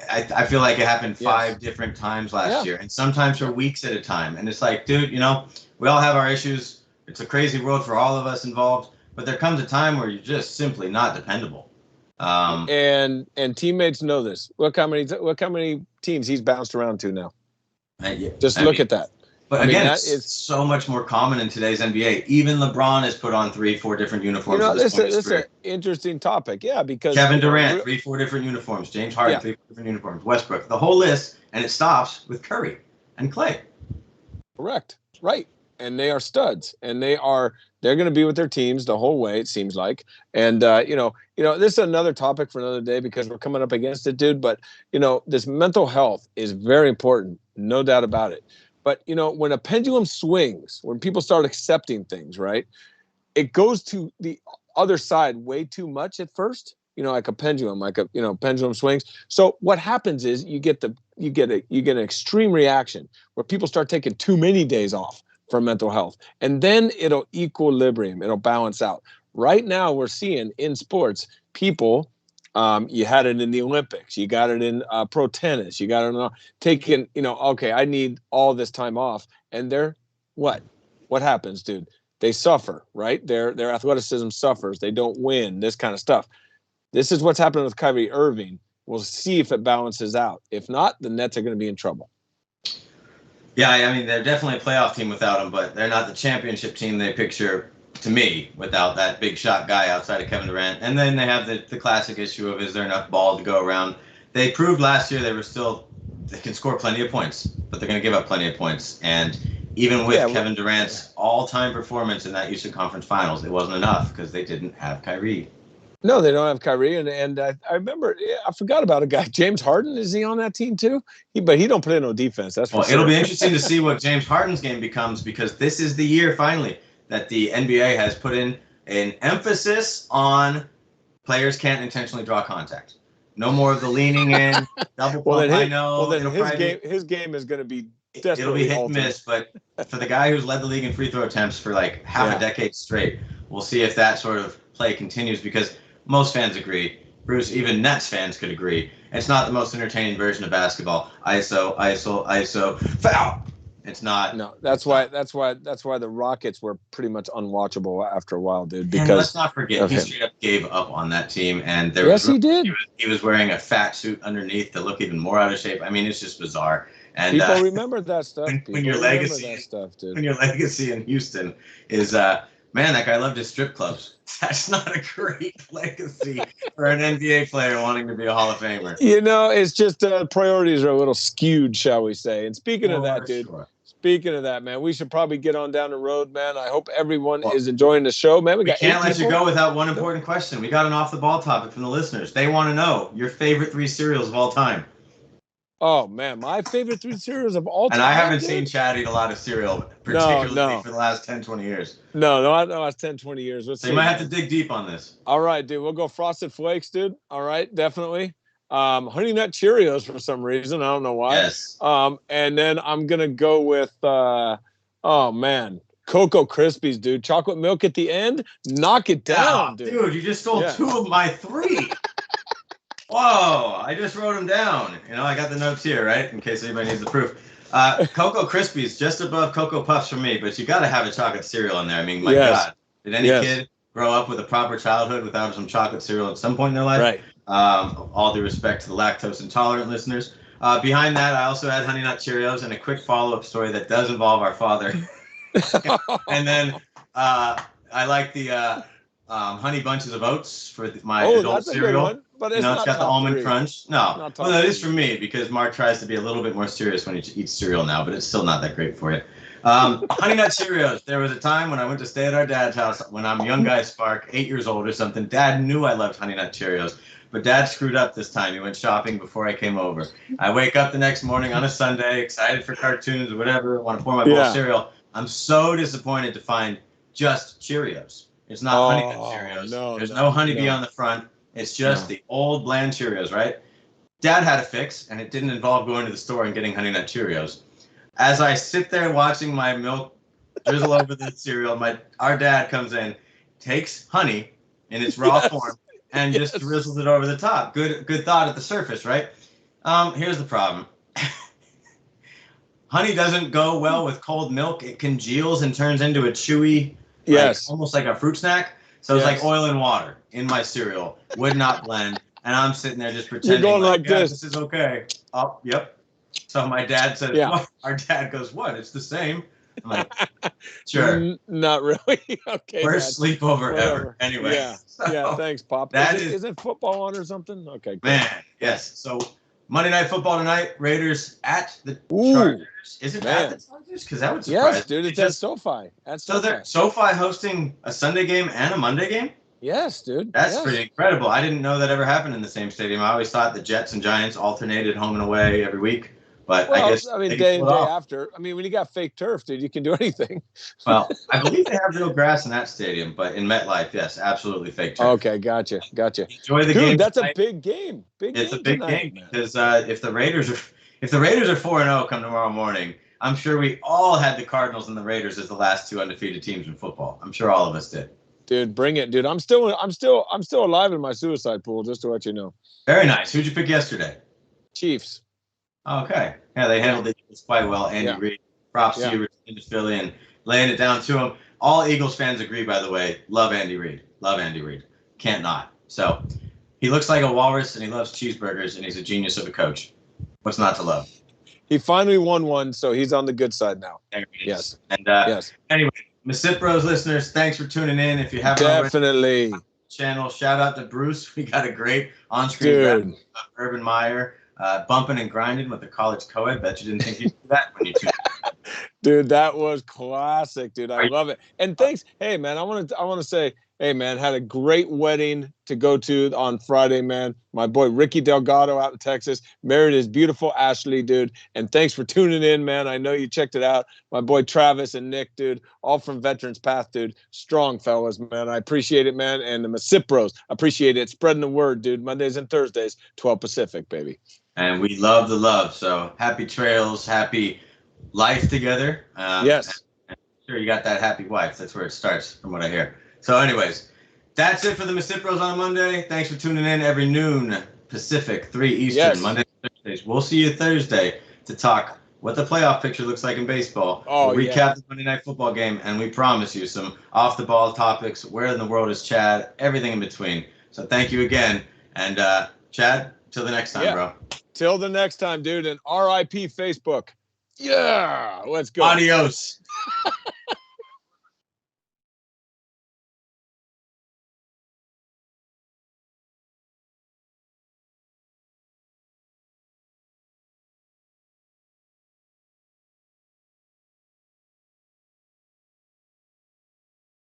[SPEAKER 1] I feel like it happened 5 different times last year, and sometimes for weeks at a time. And it's like, dude, we all have our issues. It's a crazy world for all of us involved, but there comes a time where you're just simply not dependable.
[SPEAKER 2] And teammates know this. Look how many teams he's bounced around to now. Just look at that.
[SPEAKER 1] But again, it's so much more common in today's NBA. Even LeBron has put on 3-4 different uniforms.
[SPEAKER 2] This is an interesting topic. Yeah, because
[SPEAKER 1] Kevin Durant, 3-4 different uniforms. James Harden, 3-4 different uniforms. Westbrook, the whole list, and it stops with Curry and Clay.
[SPEAKER 2] Correct. Right. And they are studs, and they're going to be with their teams the whole way, it seems like. And this is another topic for another day because we're coming up against it, dude. But this mental health is very important, no doubt about it. But when a pendulum swings, when people start accepting things, right, it goes to the other side way too much at first. Like a pendulum, pendulum swings. So what happens is you get an extreme reaction where people start taking too many days off for mental health, and then it'll equilibrium, it'll balance out. Right now, we're seeing in sports people. You had it in the Olympics. You got it in pro tennis. You got it in taking. Okay, I need all this time off, and they're what? What happens, dude? They suffer, right? Their athleticism suffers. They don't win. This kind of stuff. This is what's happening with Kyrie Irving. We'll see if it balances out. If not, the Nets are going to be in trouble.
[SPEAKER 1] Yeah, I mean, they're definitely a playoff team without him, but they're not the championship team they picture, to me, without that big shot guy outside of Kevin Durant. And then they have the classic issue of, is there enough ball to go around? They proved last year they can score plenty of points, but they're going to give up plenty of points. And even with Kevin Durant's all-time performance in that Eastern Conference Finals, it wasn't enough because they didn't have Kyrie.
[SPEAKER 2] No, they don't have Kyrie, and I remember, I forgot about a guy, James Harden. Is he on that team too? But he don't play no defense. That's for sure.
[SPEAKER 1] It'll be interesting to see what James Harden's game becomes, because this is the year finally that the NBA has put in an emphasis on players can't intentionally draw contact. No more of the leaning in, double pump. I know.
[SPEAKER 2] Well, then his game is going to be
[SPEAKER 1] it'll be hit and miss, but for the guy who's led the league in free throw attempts for like half a decade straight, we'll see if that sort of play continues, because most fans agree. Bruce, even Nets fans could agree. It's not the most entertaining version of basketball. ISO, foul. It's not.
[SPEAKER 2] No, that's why the Rockets were pretty much unwatchable after a while, dude. Because
[SPEAKER 1] and let's not forget, he straight up gave up on that team, and
[SPEAKER 2] he did.
[SPEAKER 1] He was wearing a fat suit underneath to look even more out of shape. I mean, it's just bizarre. And
[SPEAKER 2] people remember that stuff.
[SPEAKER 1] When your legacy in Houston is man, that guy loved his strip clubs. That's not a great legacy for an NBA player wanting to be a Hall of Famer.
[SPEAKER 2] It's just priorities are a little skewed, shall we say. And speaking of that, dude, speaking of that, man, we should probably get on down the road, man. I hope everyone is enjoying the show, man. We
[SPEAKER 1] can't let you go without one important question. We got an off-the-ball topic from the listeners. They want to know your favorite 3 cereals of all time.
[SPEAKER 2] Oh, man, my favorite 3 cereals of all time.
[SPEAKER 1] And I haven't seen Chad eat a lot of cereal, particularly for the last 10, 20 years.
[SPEAKER 2] No, not the last 10, 20 years.
[SPEAKER 1] So you might have to dig deep on this.
[SPEAKER 2] All right, dude. We'll go Frosted Flakes, dude. All right, definitely. Honey Nut Cheerios for some reason. I don't know why.
[SPEAKER 1] Yes.
[SPEAKER 2] And then I'm going to go with, Cocoa Krispies, dude. Chocolate milk at the end. Knock it down, dude.
[SPEAKER 1] Dude, you just stole 2 of my 3. Whoa, I just wrote them down. I got the notes here, right? In case anybody needs the proof. Cocoa Krispies, just above Cocoa Puffs for me, but you got to have a chocolate cereal in there. I mean, my God. Did any kid grow up with a proper childhood without some chocolate cereal at some point in their life?
[SPEAKER 2] Right.
[SPEAKER 1] All due respect to the lactose intolerant listeners. Behind that, I also had Honey Nut Cheerios and a quick follow-up story that does involve our father. And then I like the Honey Bunches of Oats for my adult cereal.
[SPEAKER 2] But
[SPEAKER 1] it's got the almond crunch. No, well, that is for me, because Mark tries to be a little bit more serious when he eats cereal now, but it's still not that great for you. Honey Nut Cheerios. There was a time when I went to stay at our dad's house when I'm a young guy spark, 8 years old or something. Dad knew I loved Honey Nut Cheerios, but Dad screwed up this time. He went shopping before I came over. I wake up the next morning on a Sunday, excited for cartoons or whatever, want to pour my bowl of cereal. I'm so disappointed to find just Cheerios. It's not Honey Nut Cheerios. There's no honeybee on the front. It's just the old bland Cheerios, right? Dad had a fix, and it didn't involve going to the store and getting Honey Nut Cheerios. As I sit there watching my milk drizzle over the cereal, our dad comes in, takes honey in its raw form, and just drizzled it over the top. Good thought at the surface, right? Here's the problem. Honey doesn't go well with cold milk. It congeals and turns into a chewy, almost like a fruit snack. So it's like oil and water in my cereal. Would not blend. And I'm sitting there just pretending
[SPEAKER 2] You're going like this.
[SPEAKER 1] This is okay. Oh, yep. So my dad said, what? Our dad goes, what? It's the same. I'm like, sure.
[SPEAKER 2] Not really. Okay.
[SPEAKER 1] Worst sleepover ever. Anyway.
[SPEAKER 2] Yeah. Thanks, Pop. Isn't football on or something? Okay. Cool.
[SPEAKER 1] Man, yes. So Monday Night Football tonight. Raiders at the Chargers. Is it at the Chargers? Because that would surprise me.
[SPEAKER 2] Yes, dude. It's at SoFi.
[SPEAKER 1] So they're SoFi hosting a Sunday game and a Monday game?
[SPEAKER 2] Yes, dude.
[SPEAKER 1] That's pretty incredible. I didn't know that ever happened in the same stadium. I always thought the Jets and Giants alternated home and away every week. But I guess
[SPEAKER 2] day after. I mean, when you got fake turf, dude, you can do anything.
[SPEAKER 1] Well, I believe they have real grass in that stadium, but in MetLife, yes, absolutely fake turf.
[SPEAKER 2] Okay, gotcha.
[SPEAKER 1] Enjoy the
[SPEAKER 2] game.
[SPEAKER 1] Dude,
[SPEAKER 2] that's a big game.
[SPEAKER 1] It's a big game because if the Raiders are 4-0 come tomorrow morning, I'm sure we all had the Cardinals and the Raiders as the last two undefeated teams in football. I'm sure all of us did.
[SPEAKER 2] Dude, bring it, dude. I'm still alive in my suicide pool, just to let you know.
[SPEAKER 1] Very nice. Who'd you pick yesterday?
[SPEAKER 2] Chiefs.
[SPEAKER 1] Okay. Yeah, they handled the Eagles quite well. Andy Reid, props to you in Philly and laying it down to him. All Eagles fans agree, by the way. Love Andy Reid. Can't not. So he looks like a walrus and he loves cheeseburgers and he's a genius of a coach. What's not to love?
[SPEAKER 2] He finally won one, so he's on the good side now.
[SPEAKER 1] Yes. And anyway, MisippBROs listeners, thanks for tuning in. If you haven't
[SPEAKER 2] already,
[SPEAKER 1] channel, shout out to Bruce. We got a great on-screen graphic of Urban Meyer bumping and grinding with the college co-ed. Bet you didn't think you'd do that when you tuned in.
[SPEAKER 2] Dude, that was classic, dude. I love it. And thanks. Hey, man, I want to say, hey, man, had a great wedding to go to on Friday, man. My boy Ricky Delgado out in Texas married his beautiful Ashley, dude. And thanks for tuning in, man. I know you checked it out. My boy Travis and Nick, dude, all from Veterans Path, dude. Strong fellas, man. I appreciate it, man. And the MisippBROs, appreciate it. Spreading the word, dude. Mondays and Thursdays, 12 Pacific, baby.
[SPEAKER 1] And we love the love. So happy trails, happy life together.
[SPEAKER 2] Yes.
[SPEAKER 1] And sure, you got that happy wife. That's where it starts, from what I hear. So anyways, that's it for the MisippBROs on a Monday. Thanks for tuning in every noon Pacific, 3 Eastern, Monday and Thursdays. We'll see you Thursday to talk what the playoff picture looks like in baseball. We'll recap the Monday Night Football game, and we promise you some off-the-ball topics, where in the world is Chad, everything in between. So thank you again. And Chad, till the next time, bro.
[SPEAKER 2] Till the next time, dude. And RIP Facebook. Yeah, let's go.
[SPEAKER 1] Adios.